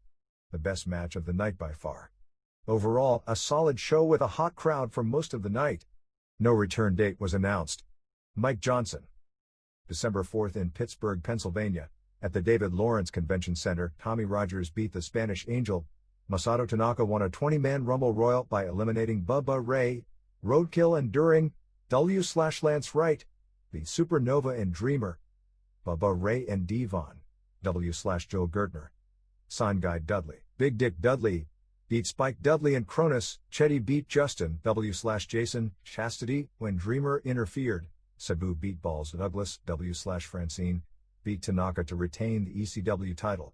The best match of the night by far. Overall, a solid show with a hot crowd for most of the night. No return date was announced. Mike Johnson. December 4th in Pittsburgh, Pennsylvania, at the David Lawrence Convention Center, Tommy Rogers beat the Spanish Angel. Masato Tanaka won a 20-man Rumble Royal by eliminating Bubba Ray, Roadkill and During, W/Lance Wright, beat Supernova and Dreamer, Bubba Ray and Devon, W/Joe Gertner. Sign Guy Dudley, Big Dick Dudley, beat Spike Dudley and Cronus. Chetty beat Justin, W/Jason, Chastity, when Dreamer interfered. Sabu beat Balls Douglas, W/Francine, beat Tanaka to retain the ECW title.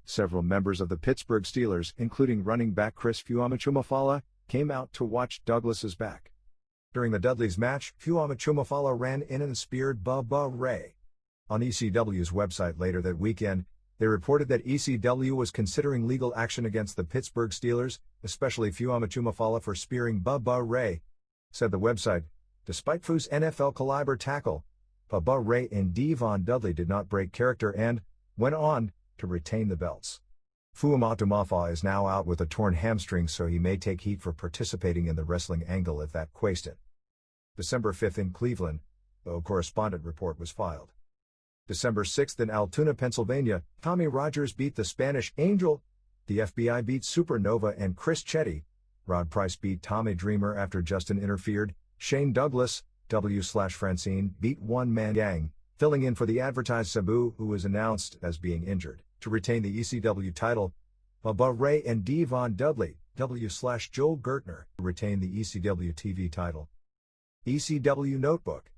Several members of the Pittsburgh Steelers, including running back Chris Fuamachumafala, came out to watch Douglas's back. During the Dudleys match, Fuamachumafala ran in and speared Bubba Ray. On ECW's website later that weekend, they reported that ECW was considering legal action against the Pittsburgh Steelers, especially Fuamachumafala for spearing Bubba Ray. Said the website, despite Fu's NFL caliber tackle, Bubba Ray and Devon Dudley did not break character and went on to retain the belts. Fuamachumafala is now out with a torn hamstring, so he may take heat for participating in the wrestling angle if that question. December 5th in Cleveland, a correspondent report was filed. December 6th in Altoona, Pennsylvania, Tommy Rogers beat the Spanish Angel. The FBI beat Supernova and Chris Chetty. Rod Price beat Tommy Dreamer after Justin interfered. Shane Douglas, W/Francine, beat One Man Gang, filling in for the advertised Sabu, who was announced as being injured, to retain the ECW title. Bubba Ray and Devon Dudley, W/Joel Gertner, retain the ECW TV title. ECW Notebook.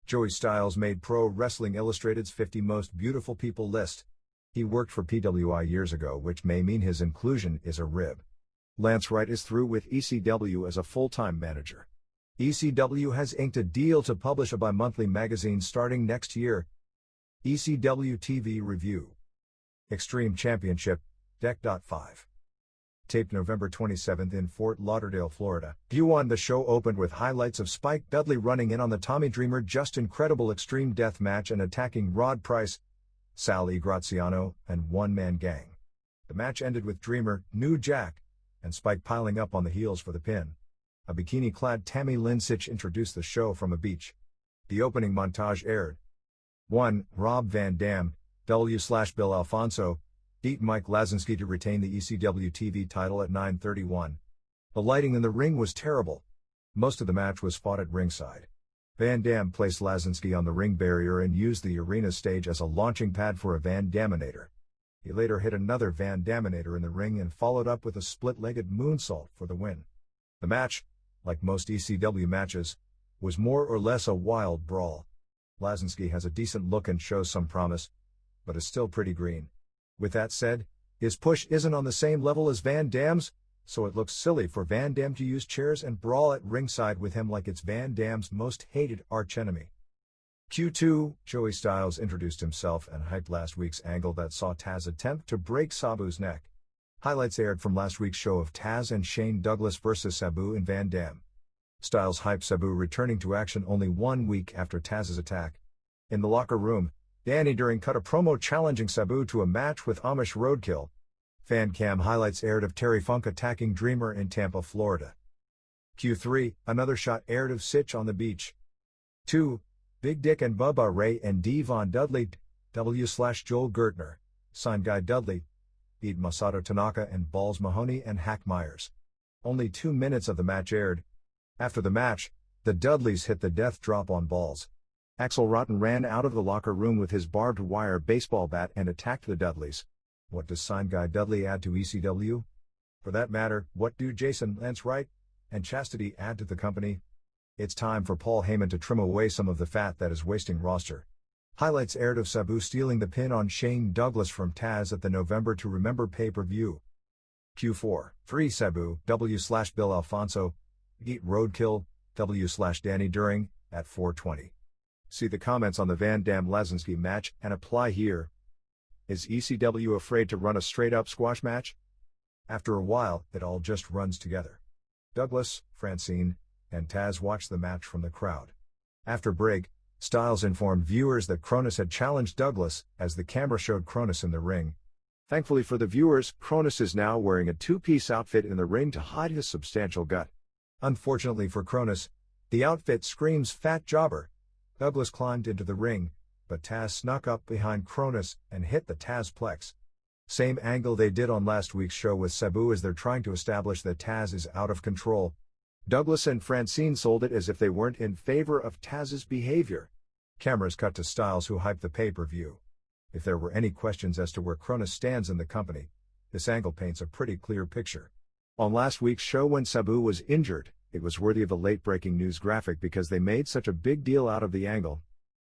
Joey Styles made Pro Wrestling Illustrated's 50 Most Beautiful People list. He worked for PWI years ago, which may mean his inclusion is a rib. Lance Wright is through with ECW as a full-time manager. ECW has inked a deal to publish a bi-monthly magazine starting next year. ECW TV Review. Extreme Championship, Dec.5. Taped November 27 in Fort Lauderdale, Florida. View on the show opened with highlights of Spike Dudley running in on the Tommy Dreamer Just Incredible Extreme Death match and attacking Rod Price, Sal Graziano, and One Man Gang. The match ended with Dreamer, New Jack, and Spike piling up on the heels for the pin. A bikini-clad Tammy Lynn Sitch introduced the show from a beach. The opening montage aired. 1. Rob Van Dam, W/Bill Alfonso, beat Mike Lazinski to retain the ECW TV title at 9:31. The lighting in the ring was terrible. Most of the match was fought at ringside. Van Dam placed Lazinski on the ring barrier and used the arena stage as a launching pad for a Van Daminator. He later hit another Van Daminator in the ring and followed up with a split-legged moonsault for the win. The match, like most ECW matches, was more or less a wild brawl. Lazinski has a decent look and shows some promise, but is still pretty green. With that said, his push isn't on the same level as Van Dam's, so it looks silly for Van Dam to use chairs and brawl at ringside with him like it's Van Dam's most hated archenemy. Q2, Joey Styles introduced himself and hyped last week's angle that saw Taz attempt to break Sabu's neck. Highlights aired from last week's show of Taz and Shane Douglas vs. Sabu and Van Dam. Styles hyped Sabu returning to action only 1 week after Taz's attack. In the locker room, Danny During cut a promo challenging Sabu to a match with Amish Roadkill. Fan cam highlights aired of Terry Funk attacking Dreamer in Tampa, Florida. Q3, another shot aired of Sitch on the beach. 2. Big Dick and Bubba Ray and Devon Dudley, W/Joel Gertner, signed Guy Dudley, beat Masato Tanaka and Balls Mahoney and Hack Myers. Only 2 minutes of the match aired. After the match, the Dudleys hit the death drop on Balls. Axel Rotten ran out of the locker room with his barbed wire baseball bat and attacked the Dudleys. What does signed Guy Dudley add to ECW? For that matter, what do Jason Lance Wright and Chastity add to the company? It's time for Paul Heyman to trim away some of the fat that is wasting roster. Highlights aired of Sabu stealing the pin on Shane Douglas from Taz at the November to Remember pay-per-view. Q4, 3 Sabu, W/Bill Alfonso, beat Roadkill, W/Danny During, at 4:20. See the comments on the Van Dam Lazinski match and apply here. Is ECW afraid to run a straight-up squash match? After a while, it all just runs together. Douglas, Francine, and Taz watched the match from the crowd. After break, Styles informed viewers that Cronus had challenged Douglas, as the camera showed Cronus in the ring. Thankfully for the viewers, Cronus is now wearing a two-piece outfit in the ring to hide his substantial gut. Unfortunately for Cronus, the outfit screams fat jobber. Douglas climbed into the ring, but Taz snuck up behind Cronus and hit the Tazplex. Same angle they did on last week's show with Sabu as they're trying to establish that Taz is out of control. Douglas and Francine sold it as if they weren't in favor of Taz's behavior. Cameras cut to Styles, who hyped the pay-per-view. If there were any questions as to where Cronus stands in the company, this angle paints a pretty clear picture. On last week's show when Sabu was injured, it was worthy of a late-breaking news graphic because they made such a big deal out of the angle.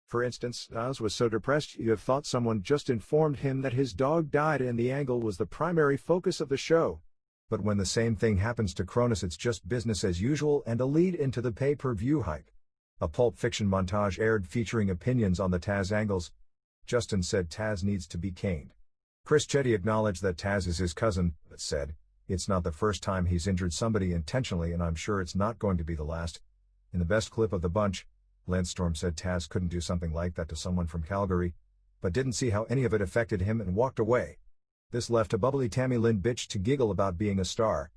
For instance, Styles was so depressed you'd have thought someone just informed him that his dog died and the angle was the primary focus of the show. But when the same thing happens to Cronus, it's just business as usual and a lead into the pay-per-view hype. A Pulp Fiction montage aired featuring opinions on the Taz angles. Justin said Taz needs to be caned. Chris Chetty acknowledged that Taz is his cousin, but said, "It's not the first time he's injured somebody intentionally and I'm sure it's not going to be the last." In the best clip of the bunch, Lance Storm said Taz couldn't do something like that to someone from Calgary, but didn't see how any of it affected him and walked away. This left a bubbly Tammy Lynn bitch to giggle about being a star.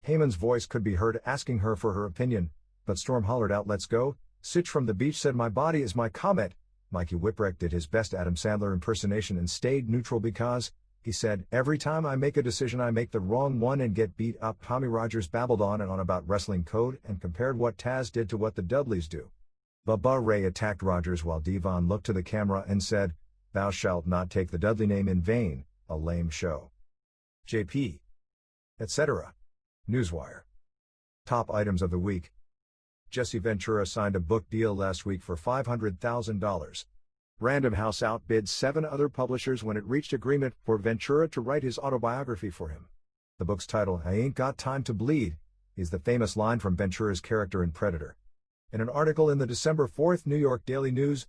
Heyman's voice could be heard asking her for her opinion, but Storm hollered out, "Let's go." Sitch from the beach said, "My body is my comment." Mikey Whipwreck did his best Adam Sandler impersonation and stayed neutral because, he said, "Every time I make a decision I make the wrong one and get beat up." Tommy Rogers babbled on and on about wrestling code and compared what Taz did to what the Dudleys do. Bubba Ray attacked Rogers while Devon looked to the camera and said, "Thou shalt not take the Dudley name in vain, a lame show." JP. Etc. Newswire. Top items of the week. Jesse Ventura signed a book deal last week for $500,000. Random House outbid 7 other publishers when it reached agreement for Ventura to write his autobiography for him. The book's title, "I Ain't Got Time to Bleed," is the famous line from Ventura's character in Predator. In an article in the December 4th New York Daily News,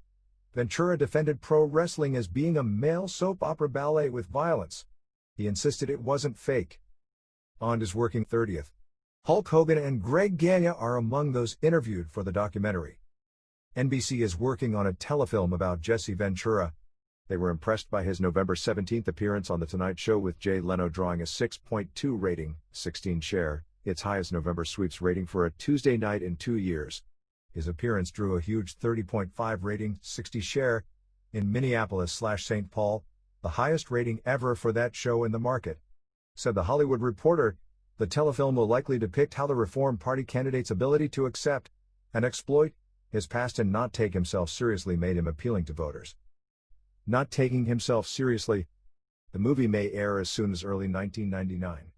Ventura defended pro wrestling as being a male soap opera ballet with violence. He insisted it wasn't fake. On his working 30th. Hulk Hogan and Greg Gagne are among those interviewed for the documentary. NBC is working on a telefilm about Jesse Ventura. They were impressed by his November 17th appearance on The Tonight Show with Jay Leno, drawing a 6.2 rating, 16 share, its highest November sweeps rating for a Tuesday night in 2 years. His appearance drew a huge 30.5 rating, 60 share, in Minneapolis/St. Paul, the highest rating ever for that show in the market. Said The Hollywood Reporter, the telefilm will likely depict how the Reform Party candidate's ability to accept and exploit his past and not take himself seriously made him appealing to voters. Not taking himself seriously. The movie may air as soon as early 1999.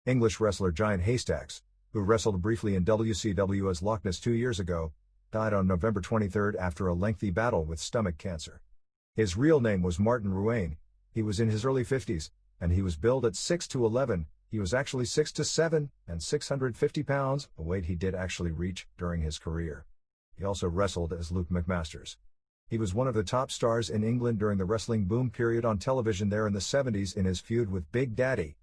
English wrestler Giant Haystacks, who wrestled briefly in WCW as Loch Ness 2 years ago, died on November 23 after a lengthy battle with stomach cancer. His real name was Martin Ruane. He was in his early 50s, and he was billed at 6'11". He was actually 6'7" and 650 pounds, a weight he did actually reach during his career. He also wrestled as Luke McMasters. He was one of the top stars in England during the wrestling boom period on television there in the 70s in his feud with Big Daddy.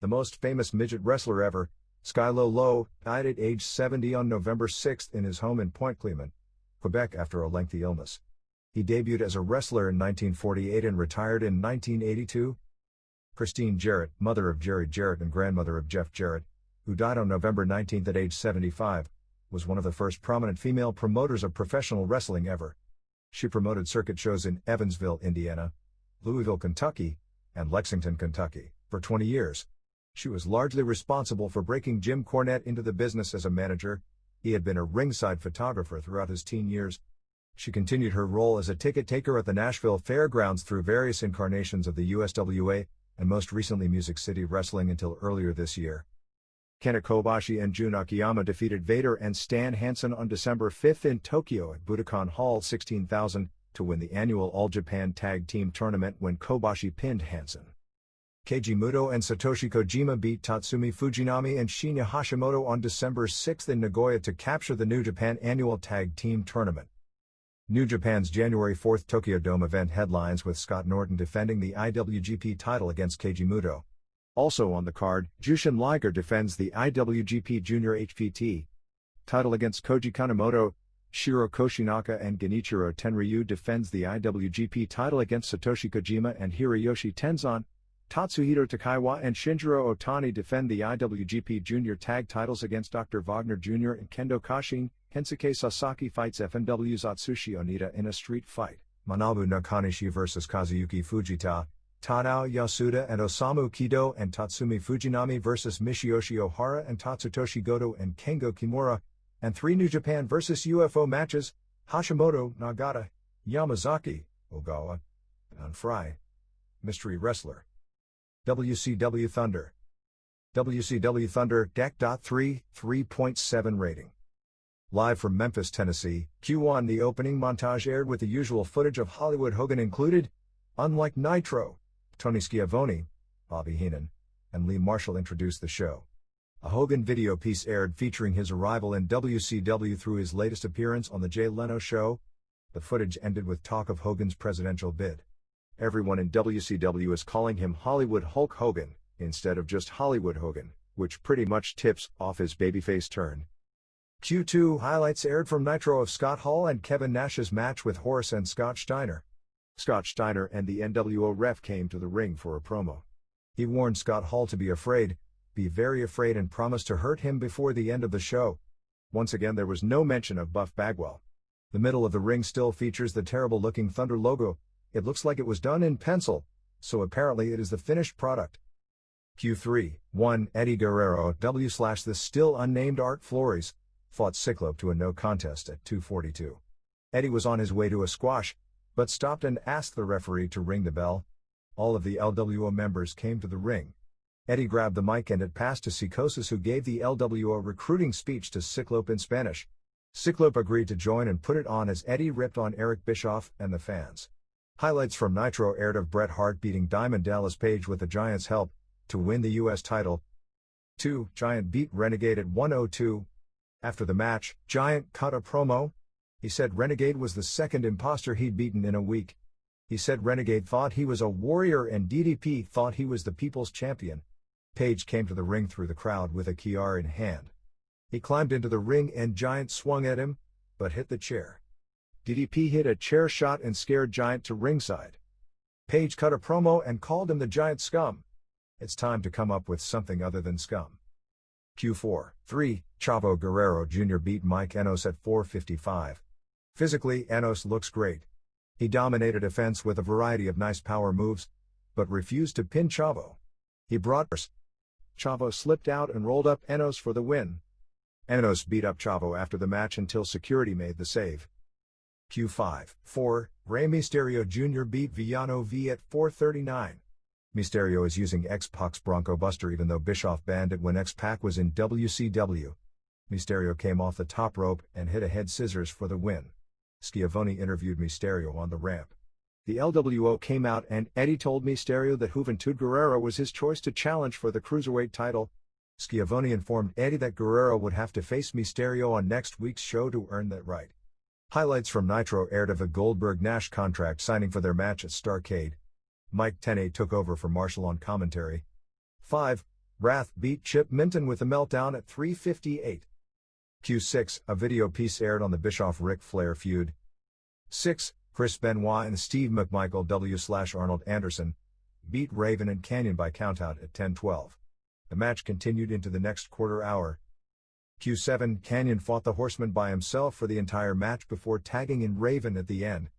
The most famous midget wrestler ever, Skylo Low, died at age 70 on November 6 in his home in Pointe-Clement, Quebec after a lengthy illness. He debuted as a wrestler in 1948 and retired in 1982. Christine Jarrett, mother of Jerry Jarrett and grandmother of Jeff Jarrett, who died on November 19 at age 75, was one of the first prominent female promoters of professional wrestling ever. She promoted circuit shows in Evansville, Indiana, Louisville, Kentucky, and Lexington, Kentucky, for 20 years. She was largely responsible for breaking Jim Cornette into the business as a manager. He had been a ringside photographer throughout his teen years. She continued her role as a ticket taker at the Nashville Fairgrounds through various incarnations of the USWA, and most recently Music City Wrestling until earlier this year. Kenta Kobashi and Jun Akiyama defeated Vader and Stan Hansen on December 5 in Tokyo at Budokan Hall 16,000 to win the annual All Japan Tag Team Tournament when Kobashi pinned Hansen. Keiji Muto and Satoshi Kojima beat Tatsumi Fujinami and Shinya Hashimoto on December 6 in Nagoya to capture the New Japan Annual Tag Team Tournament. New Japan's January 4 Tokyo Dome event headlines with Scott Norton defending the IWGP title against Keiji Muto. Also on the card, Jushin Liger defends the IWGP Junior HPT title against Koji Kanemoto. Shiro Koshinaka and Genichiro Tenryu defends the IWGP title against Satoshi Kojima and Hiroyoshi Tenzan. Tatsuhito Takaiwa and Shinjiro Otani defend the IWGP Junior Tag titles against Dr. Wagner Jr. and Kendo Kashin. Kensuke Sasaki fights FMW Atsushi Onita in a street fight. Manabu Nakanishi vs. Kazuyuki Fujita. Tadao Yasuda and Osamu Kido and Tatsumi Fujinami vs. Michiyoshi Ohara and Tatsutoshi Goto and Kengo Kimura. And 3 New Japan vs. UFO matches, Hashimoto, Nagata, Yamazaki, Ogawa, and Fry. Mystery Wrestler. WCW Thunder. WCW Thunder Dec.3, 3.7 rating. Live from Memphis, Tennessee, Q1. The opening montage aired with the usual footage of Hollywood Hogan included. Unlike Nitro, Tony Schiavone, Bobby Heenan, and Lee Marshall introduced the show. A Hogan video piece aired featuring his arrival in WCW through his latest appearance on The Jay Leno Show. The footage ended with talk of Hogan's presidential bid. Everyone in WCW is calling him Hollywood Hulk Hogan, instead of just Hollywood Hogan, which pretty much tips off his babyface turn. Q2 highlights aired from Nitro of Scott Hall and Kevin Nash's match with Horace and Scott Steiner. Scott Steiner and the NWO ref came to the ring for a promo. He warned Scott Hall to be afraid, be very afraid, and promised to hurt him before the end of the show. Once again there was no mention of Buff Bagwell. The middle of the ring still features the terrible-looking Thunder logo. It looks like it was done in pencil, so apparently it is the finished product. Q3, 1 Eddie Guerrero W/the still unnamed Art Flores fought Cyclope to a no contest at 2:42. Eddie was on his way to a squash, but stopped and asked the referee to ring the bell. All of the LWO members came to the ring. Eddie grabbed the mic and it passed to Psicosis, who gave the LWO recruiting speech to Cyclope in Spanish. Cyclope agreed to join and put it on as Eddie ripped on Eric Bischoff and the fans. Highlights from Nitro aired of Bret Hart beating Diamond Dallas Page with the Giant's help to win the U.S. title. 2. Giant beat Renegade at 102. After the match, Giant cut a promo. He said Renegade was the second imposter he'd beaten in a week. He said Renegade thought he was a warrior and DDP thought he was the people's champion. Page came to the ring through the crowd with a keyar in hand. He climbed into the ring and Giant swung at him, but hit the chair. DDP hit a chair shot and scared Giant to ringside. Page cut a promo and called him the Giant scum. It's time to come up with something other than scum. Q4, 3, Chavo Guerrero Jr. beat Mike Enos at 4:55. Physically, Enos looks great. He dominated offense with a variety of nice power moves, but refused to pin Chavo. He brought force. Chavo slipped out and rolled up Enos for the win. Enos beat up Chavo after the match until security made the save. Q5, 4, Rey Mysterio Jr. beat Villano V at 4:39. Mysterio is using X-Pac's Bronco Buster even though Bischoff banned it when X-Pac was in WCW. Mysterio came off the top rope and hit a head scissors for the win. Schiavone interviewed Mysterio on the ramp. The LWO came out and Eddie told Mysterio that Juventud Guerrero was his choice to challenge for the Cruiserweight title. Schiavone informed Eddie that Guerrero would have to face Mysterio on next week's show to earn that right. Highlights from Nitro aired of the Goldberg-Nash contract signing for their match at Starrcade. Mike Tenay took over for Marshall on commentary. 5. Wrath beat Chip Minton with a meltdown at 3:58. Q6, a video piece aired on the Bischoff-Ric Flair feud. 6. Chris Benoit and Steve McMichael W/Arnold Anderson beat Raven and Canyon by countout at 10:12. The match continued into the next quarter hour. Q7, Canyon fought the Horseman by himself for the entire match before tagging in Raven at the end.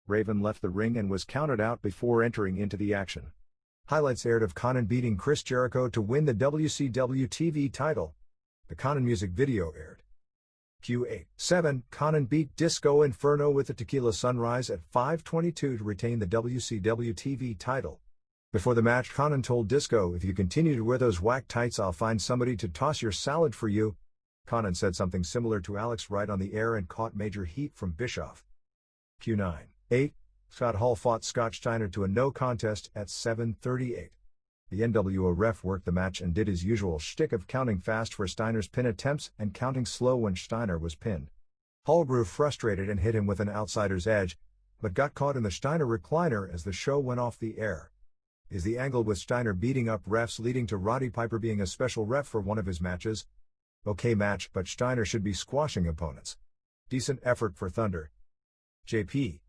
Raven left the ring and was counted out before entering into the action. Highlights aired of Conan beating Chris Jericho to win the WCW TV title. The Conan music video aired. Q8, 7, Conan beat Disco Inferno with the Tequila Sunrise at 5:22 to retain the WCW TV title. Before the match, Conan told Disco, "If you continue to wear those whack tights, I'll find somebody to toss your salad for you." Conan said something similar to Alex Wright on the air and caught major heat from Bischoff. Q9, 8, Scott Hall fought Scott Steiner to a no contest at 7:38. The NWO ref worked the match and did his usual shtick of counting fast for Steiner's pin attempts and counting slow when Steiner was pinned. Hall grew frustrated and hit him with an outsider's edge, but got caught in the Steiner recliner as the show went off the air. Is the angle with Steiner beating up refs leading to Roddy Piper being a special ref for one of his matches? Okay match, but Steiner should be squashing opponents. Decent effort for Thunder. JP.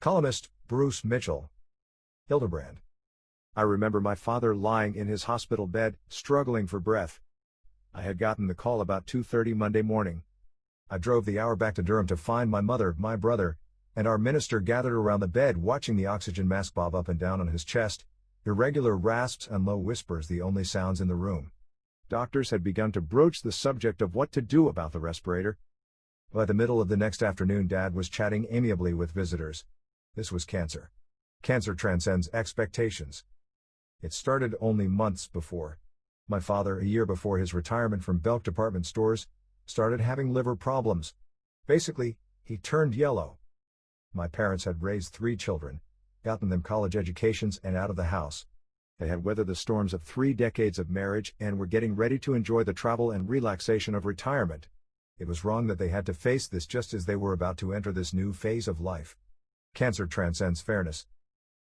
Columnist, Bruce Mitchell. Hildebrand. I remember my father lying in his hospital bed, struggling for breath. I had gotten the call about 2:30 Monday morning. I drove the hour back to Durham to find my mother, my brother, and our minister gathered around the bed watching the oxygen mask bob up and down on his chest, irregular rasps and low whispers the only sounds in the room. Doctors had begun to broach the subject of what to do about the respirator. By the middle of the next afternoon, Dad was chatting amiably with visitors. This was cancer. Cancer transcends expectations. It started only months before. My father, a year before his retirement from Belk department stores, started having liver problems. Basically, he turned yellow. My parents had raised 3 children, gotten them college educations and out of the house. They had weathered the storms of 3 decades of marriage and were getting ready to enjoy the travel and relaxation of retirement. It was wrong that they had to face this just as they were about to enter this new phase of life. Cancer transcends fairness.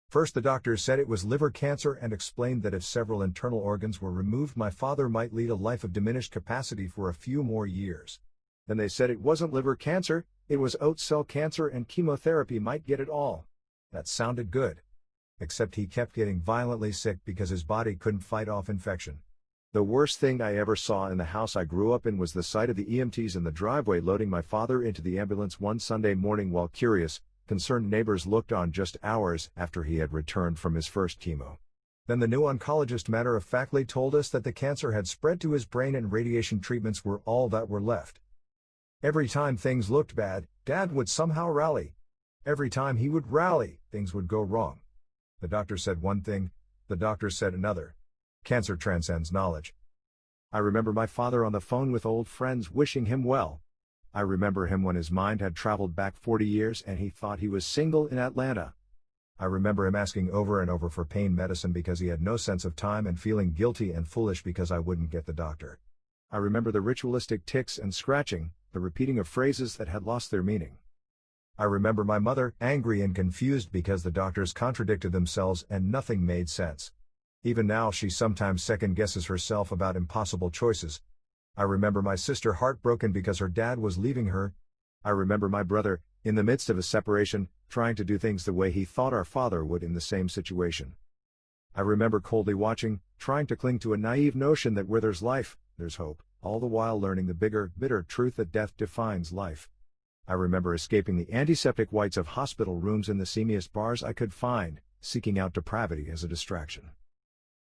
First, the doctors said it was liver cancer and explained that if several internal organs were removed, my father might lead a life of diminished capacity for a few more years. Then they said it wasn't liver cancer, it was oat cell cancer and chemotherapy might get it all. That sounded good. Except he kept getting violently sick because his body couldn't fight off infection. The worst thing I ever saw in the house I grew up in was the sight of the EMTs in the driveway loading my father into the ambulance one Sunday morning while curious, concerned neighbors looked on just hours after he had returned from his first chemo. Then the new oncologist matter-of-factly told us that the cancer had spread to his brain and radiation treatments were all that were left. Every time things looked bad, Dad would somehow rally. Every time he would rally, things would go wrong. The doctor said one thing, the doctor said another. Cancer transcends knowledge. I remember my father on the phone with old friends wishing him well. I remember him when his mind had traveled back 40 years and he thought he was single in Atlanta. I remember him asking over and over for pain medicine because he had no sense of time and feeling guilty and foolish because I wouldn't get the doctor. I remember the ritualistic ticks and scratching, the repeating of phrases that had lost their meaning. I remember my mother, angry and confused because the doctors contradicted themselves and nothing made sense. Even now she sometimes second-guesses herself about impossible choices. I remember my sister heartbroken because her dad was leaving her. I remember my brother, in the midst of a separation, trying to do things the way he thought our father would in the same situation. I remember coldly watching, trying to cling to a naive notion that where there's life, there's hope, all the while learning the bigger, bitter truth that death defines life. I remember escaping the antiseptic whites of hospital rooms in the seamiest bars I could find, seeking out depravity as a distraction.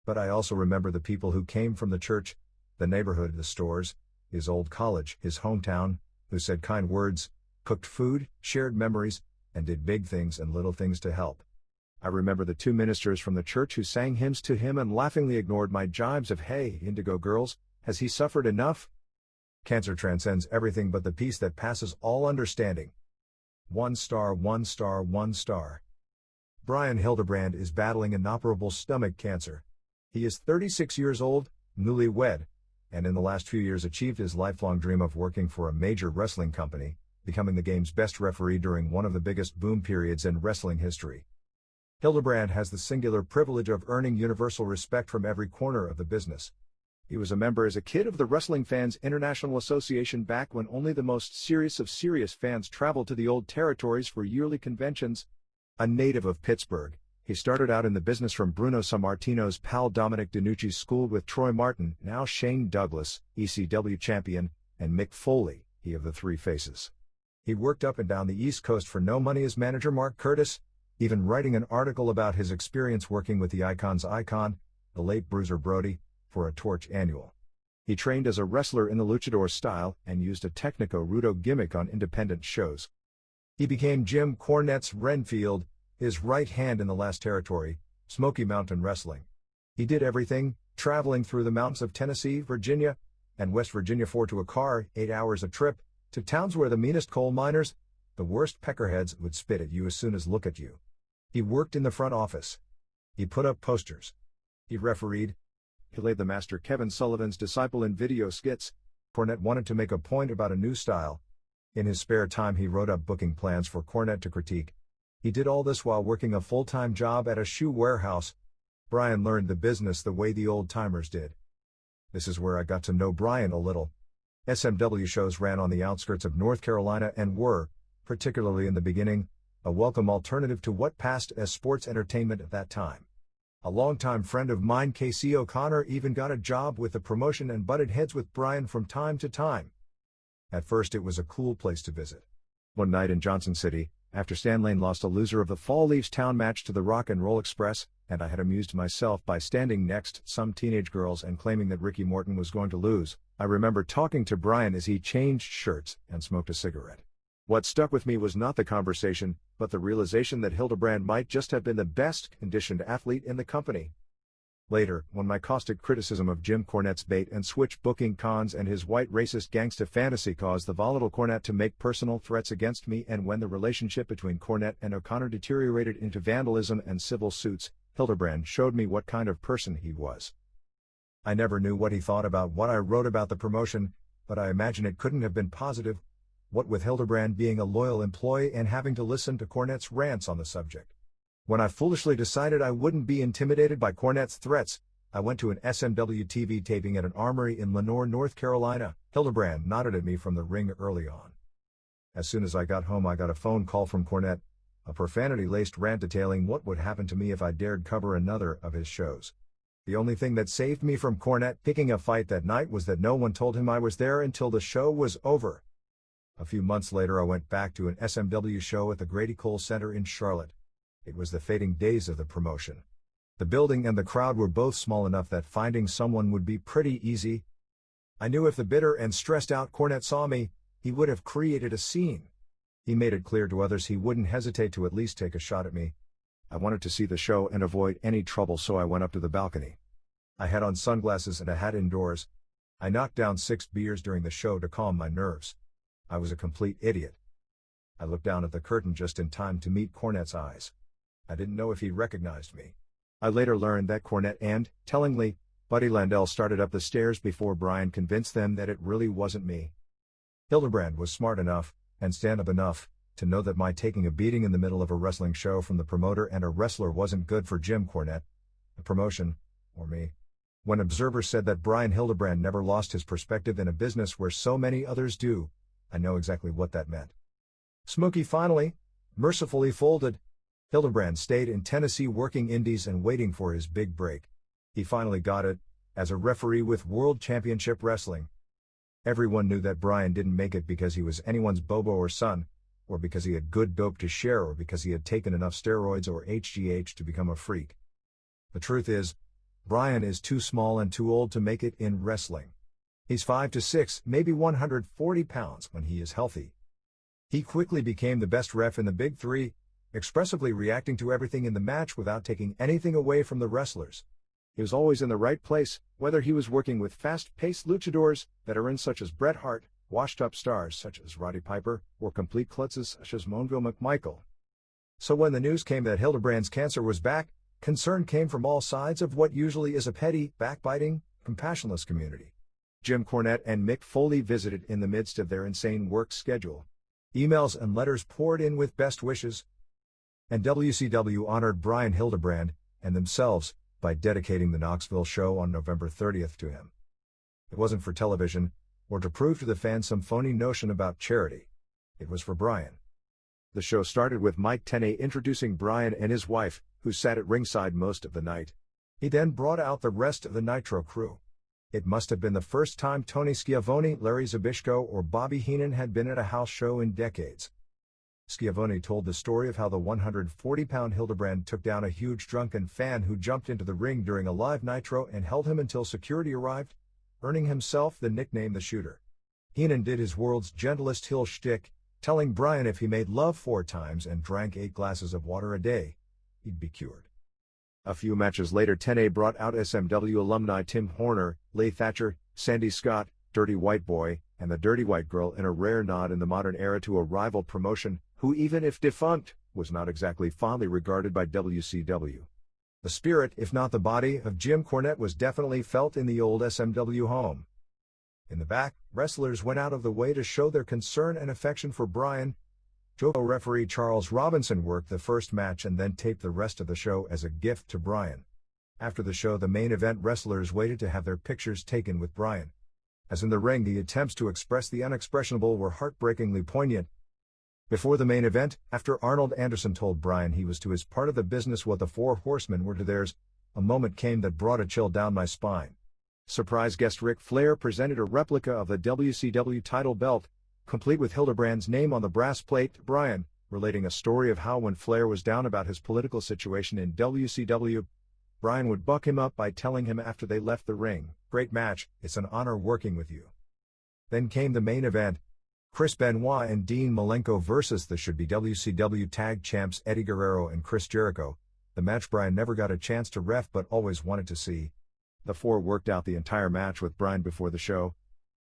But I also remember the people who came from the church, the neighborhood, the stores, his old college, his hometown, who said kind words, cooked food, shared memories, and did big things and little things to help. I remember the 2 ministers from the church who sang hymns to him and laughingly ignored my jibes of "Hey, Indigo girls, has he suffered enough?" Cancer transcends everything but the peace that passes all understanding. 1 star, 1 star, 1 star. Brian Hildebrand is battling inoperable stomach cancer. He is 36 years old, newlywed, and in the last few years achieved his lifelong dream of working for a major wrestling company, becoming the game's best referee during one of the biggest boom periods in wrestling history. Hildebrand has the singular privilege of earning universal respect from every corner of the business. He was a member as a kid of the Wrestling Fans International Association back when only the most serious of serious fans traveled to the old territories for yearly conventions. A native of Pittsburgh, he started out in the business from Bruno Sammartino's pal Dominic DeNucci's school with Troy Martin, now Shane Douglas, ECW champion, and Mick Foley, he of the Three Faces. He worked up and down the East Coast for no money as manager Mark Curtis, even writing an article about his experience working with the Icon's icon, the late Bruiser Brody, for a Torch annual. He trained as a wrestler in the luchador style and used a Technico-Rudo gimmick on independent shows. He became Jim Cornette's Renfield, his right hand in the last territory, Smoky Mountain Wrestling. He did everything, traveling through the mountains of Tennessee, Virginia, and West Virginia to a car, 8 hours a trip, to towns where the meanest coal miners, the worst peckerheads, would spit at you as soon as look at you. He worked in the front office. He put up posters. He refereed. He played the master Kevin Sullivan's disciple in video skits. Cornette wanted to make a point about a new style. In his spare time he wrote up booking plans for Cornette to critique. He did all this while working a full-time job at a shoe warehouse. Brian learned the business the way the old-timers did. This is where I got to know Brian a little. SMW shows ran on the outskirts of North Carolina and were, particularly in the beginning, a welcome alternative to what passed as sports entertainment at that time. A longtime friend of mine, Casey O'Connor, even got a job with the promotion and butted heads with Brian from time to time. At first it was a cool place to visit. One night in Johnson City, after Stan Lane lost a loser of the Fall Leaves Town match to the Rock and Roll Express, and I had amused myself by standing next some teenage girls and claiming that Ricky Morton was going to lose, I remember talking to Brian as he changed shirts and smoked a cigarette. What stuck with me was not the conversation, but the realization that Hildebrand might just have been the best conditioned athlete in the company. Later, when my caustic criticism of Jim Cornette's bait and switch booking cons and his white racist gangsta fantasy caused the volatile Cornette to make personal threats against me, and when the relationship between Cornette and O'Connor deteriorated into vandalism and civil suits, Hildebrand showed me what kind of person he was. I never knew what he thought about what I wrote about the promotion, but I imagine it couldn't have been positive, what with Hildebrand being a loyal employee and having to listen to Cornette's rants on the subject. When I foolishly decided I wouldn't be intimidated by Cornette's threats, I went to an SMW TV taping at an armory in Lenoir, North Carolina. Hildebrand nodded at me from the ring early on. As soon as I got home I got a phone call from Cornette, a profanity-laced rant detailing what would happen to me if I dared cover another of his shows. The only thing that saved me from Cornette picking a fight that night was that no one told him I was there until the show was over. A few months later I went back to an SMW show at the Grady Cole Center in Charlotte. It was the fading days of the promotion. The building and the crowd were both small enough that finding someone would be pretty easy. I knew if the bitter and stressed out Cornette saw me, he would have created a scene. He made it clear to others he wouldn't hesitate to at least take a shot at me. I wanted to see the show and avoid any trouble, so I went up to the balcony. I had on sunglasses and a hat indoors. I knocked down 6 beers during the show to calm my nerves. I was a complete idiot. I looked down at the curtain just in time to meet Cornette's eyes. I didn't know if he recognized me. I later learned that Cornette and, tellingly, Buddy Landell started up the stairs before Brian convinced them that it really wasn't me. Hildebrand was smart enough, and stand-up enough, to know that my taking a beating in the middle of a wrestling show from the promoter and a wrestler wasn't good for Jim Cornette, the promotion, or me. When observers said that Brian Hildebrand never lost his perspective in a business where so many others do, I know exactly what that meant. Smokey finally, mercifully folded. Hildebrand stayed in Tennessee working indies and waiting for his big break. He finally got it, as a referee with World Championship Wrestling. Everyone knew that Bryan didn't make it because he was anyone's Bobo or son, or because he had good dope to share, or because he had taken enough steroids or HGH to become a freak. The truth is, Bryan is too small and too old to make it in wrestling. He's 5'6", maybe 140 pounds when he is healthy. He quickly became the best ref in the Big Three, expressively reacting to everything in the match without taking anything away from the wrestlers. He was always in the right place, whether he was working with fast-paced luchadors, veterans such as Bret Hart, washed-up stars such as Roddy Piper, or complete klutzes such as Mongo McMichael. So when the news came that Hildebrand's cancer was back, concern came from all sides of what usually is a petty, backbiting, compassionless community. Jim Cornette and Mick Foley visited in the midst of their insane work schedule. Emails and letters poured in with best wishes, and WCW honored Bryan Hildebrand and themselves by dedicating the Knoxville show on November 30th to him. It wasn't for television, or to prove to the fans some phony notion about charity. It was for Bryan. The show started with Mike Tenay introducing Bryan and his wife, who sat at ringside most of the night. He then brought out the rest of the Nitro crew. It must have been the first time Tony Schiavone, Larry Zbyszko, or Bobby Heenan had been at a house show in decades. Schiavone told the story of how the 140-pound Hildebrand took down a huge drunken fan who jumped into the ring during a live Nitro and held him until security arrived, earning himself the nickname the Shooter. Heenan did his world's gentlest heel shtick, telling Bryan if he made love 4 times and drank 8 glasses of water a day, he'd be cured. A few matches later, Tenay brought out SMW alumni Tim Horner, Leigh Thatcher, Sandy Scott, Dirty White Boy, and the Dirty White Girl in a rare nod in the modern era to a rival promotion, who even if defunct, was not exactly fondly regarded by WCW. The spirit, if not the body, of Jim Cornette was definitely felt in the old SMW home. In the back, wrestlers went out of the way to show their concern and affection for Bryan. JoCo referee Charles Robinson worked the first match and then taped the rest of the show as a gift to Bryan. After the show, the main event wrestlers waited to have their pictures taken with Bryan. As in the ring, the attempts to express the unexpressionable were heartbreakingly poignant. Before the main event, after Arnold Anderson told Bryan he was to his part of the business what the 4 horsemen were to theirs, a moment came that brought a chill down my spine. Surprise guest Ric Flair presented a replica of the WCW title belt, complete with Hildebrand's name on the brass plate, to Bryan, relating a story of how when Flair was down about his political situation in WCW, Bryan would buck him up by telling him after they left the ring, "Great match, it's an honor working with you." Then came the main event, Chris Benoit and Dean Malenko versus the should-be WCW Tag Champs Eddie Guerrero and Chris Jericho, the match Bryan never got a chance to ref but always wanted to see. The 4 worked out the entire match with Bryan before the show.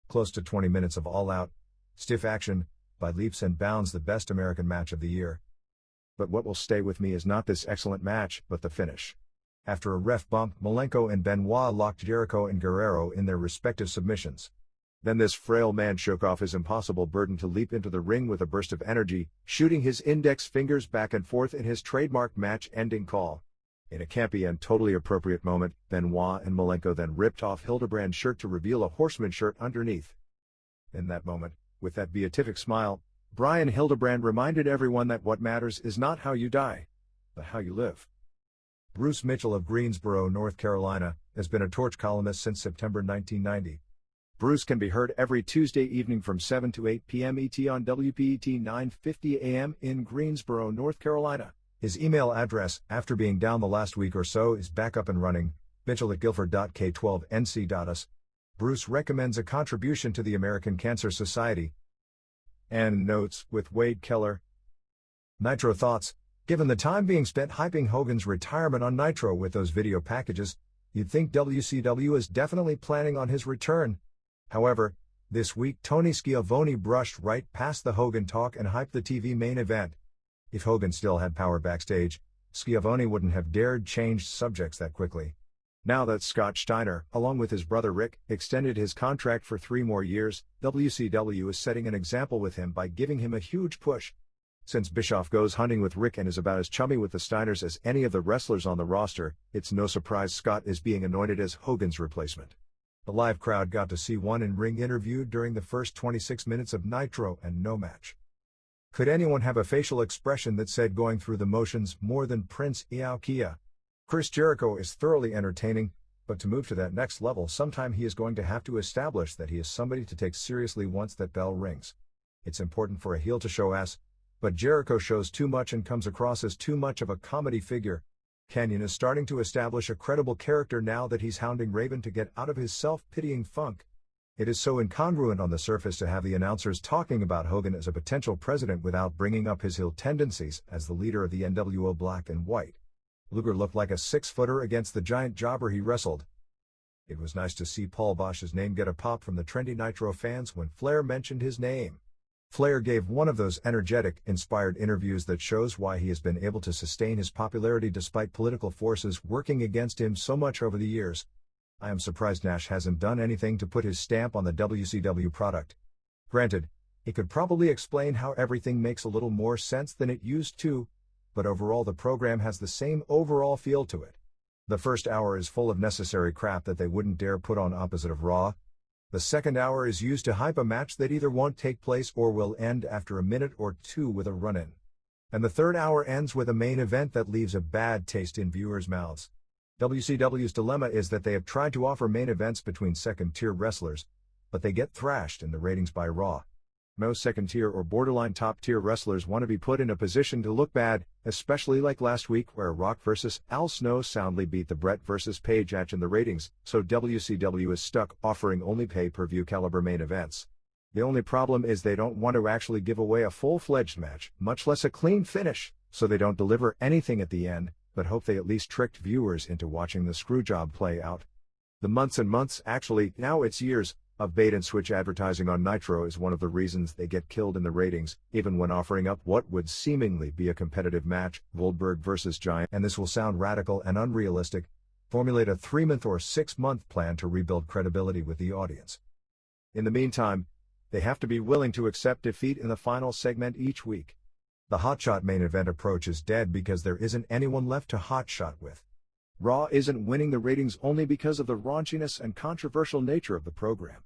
Close to 20 minutes of all-out, stiff action, by leaps and bounds the best American match of the year. But what will stay with me is not this excellent match, but the finish. After a ref bump, Malenko and Benoit locked Jericho and Guerrero in their respective submissions. Then this frail man shook off his impossible burden to leap into the ring with a burst of energy, shooting his index fingers back and forth in his trademark match-ending call. In a campy and totally appropriate moment, Benoit and Malenko then ripped off Hildebrand's shirt to reveal a horseman shirt underneath. In that moment, with that beatific smile, Bryan Hildebrand reminded everyone that what matters is not how you die, but how you live. Bruce Mitchell of Greensboro, North Carolina, has been a Torch columnist since September 1990. Bruce can be heard every Tuesday evening from 7 to 8 p.m. ET on WPET 950 AM in Greensboro, North Carolina. His email address, after being down the last week or so, is back up and running, mitchell@guilford.k12nc.us. Bruce recommends a contribution to the American Cancer Society. And notes with Wade Keller. Nitro thoughts. Given the time being spent hyping Hogan's retirement on Nitro with those video packages, you'd think WCW is definitely planning on his return. However, this week Tony Schiavone brushed right past the Hogan talk and hyped the TV main event. If Hogan still had power backstage, Schiavone wouldn't have dared change subjects that quickly. Now that Scott Steiner, along with his brother Rick, extended his contract for 3 more years, WCW is setting an example with him by giving him a huge push. Since Bischoff goes hunting with Rick and is about as chummy with the Steiners as any of the wrestlers on the roster, it's no surprise Scott is being anointed as Hogan's replacement. The live crowd got to see one in-ring interview during the first 26 minutes of Nitro and no match. Could anyone have a facial expression that said going through the motions more than Prince Iaukea? Chris Jericho is thoroughly entertaining, But to move to that next level, sometime he is going to have to establish that he is somebody to take seriously once that bell rings. It's important for a heel to show ass, but Jericho shows too much and comes across as too much of a comedy figure. Kanyon is starting to establish a credible character now that he's hounding Raven to get out of his self-pitying funk. It is so incongruent on the surface to have the announcers talking about Hogan as a potential president without bringing up his heel tendencies as the leader of the NWO Black and White. Luger looked like a 6-footer against the giant jobber he wrestled. It was nice to see Paul Bosch's name get a pop from the trendy Nitro fans when Flair mentioned his name. Flair gave one of those energetic, inspired interviews that shows why he has been able to sustain his popularity despite political forces working against him so much over the years. I am surprised Nash hasn't done anything to put his stamp on the WCW product. Granted, he could probably explain how everything makes a little more sense than it used to, but overall the program has the same overall feel to it. The first hour is full of necessary crap that they wouldn't dare put on opposite of Raw. The second hour is used to hype a match that either won't take place or will end after a minute or two with a run-in. And the third hour ends with a main event that leaves a bad taste in viewers' mouths. WCW's dilemma is that they have tried to offer main events between second-tier wrestlers, but they get thrashed in the ratings by Raw. Most second-tier or borderline top-tier wrestlers want to be put in a position to look bad, especially like last week where Rock vs. Al Snow soundly beat the Brett vs. Page match in the ratings, so WCW is stuck offering only pay-per-view caliber main events. The only problem is they don't want to actually give away a full-fledged match, much less a clean finish, so they don't deliver anything at the end, but hope they at least tricked viewers into watching the screwjob play out. The months and months, actually, now it's years, of bait-and-switch advertising on Nitro is one of the reasons they get killed in the ratings, even when offering up what would seemingly be a competitive match, Goldberg vs. Giant, and this will sound radical and unrealistic, formulate a 3-month or 6-month plan to rebuild credibility with the audience. In the meantime, they have to be willing to accept defeat in the final segment each week. The hotshot main event approach is dead because there isn't anyone left to hotshot with. Raw isn't winning the ratings only because of the raunchiness and controversial nature of the program.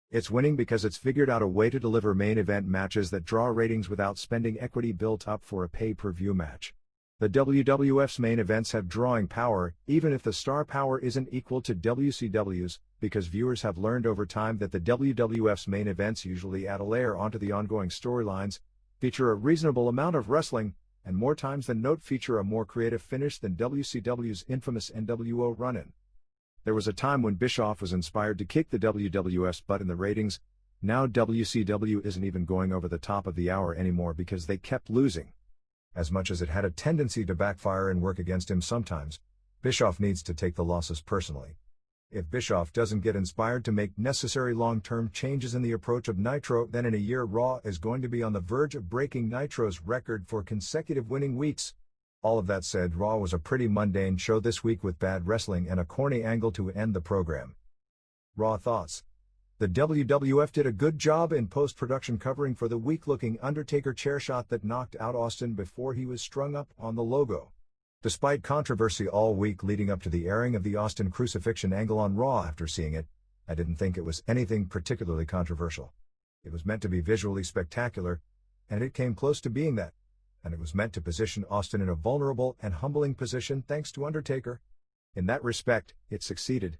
It's winning because it's figured out a way to deliver main event matches that draw ratings without spending equity built up for a pay-per-view match. The WWF's main events have drawing power, even if the star power isn't equal to WCW's, because viewers have learned over time that the WWF's main events usually add a layer onto the ongoing storylines, feature a reasonable amount of wrestling, and more times than not feature a more creative finish than WCW's infamous NWO run-in. There was a time when Bischoff was inspired to kick the WWF's butt in the ratings. Now WCW isn't even going over the top of the hour anymore because they kept losing. As much as it had a tendency to backfire and work against him sometimes, Bischoff needs to take the losses personally. If Bischoff doesn't get inspired to make necessary long-term changes in the approach of Nitro, then in a year Raw is going to be on the verge of breaking Nitro's record for consecutive winning weeks. All of that said, Raw was a pretty mundane show this week with bad wrestling and a corny angle to end the program. Raw thoughts. The WWF did a good job in post-production covering for the weak-looking Undertaker chair shot that knocked out Austin before he was strung up on the logo. Despite controversy all week leading up to the airing of the Austin crucifixion angle on Raw after seeing it, I didn't think it was anything particularly controversial. It was meant to be visually spectacular, and it came close to being that. And it was meant to position Austin in a vulnerable and humbling position thanks to Undertaker. In that respect, it succeeded.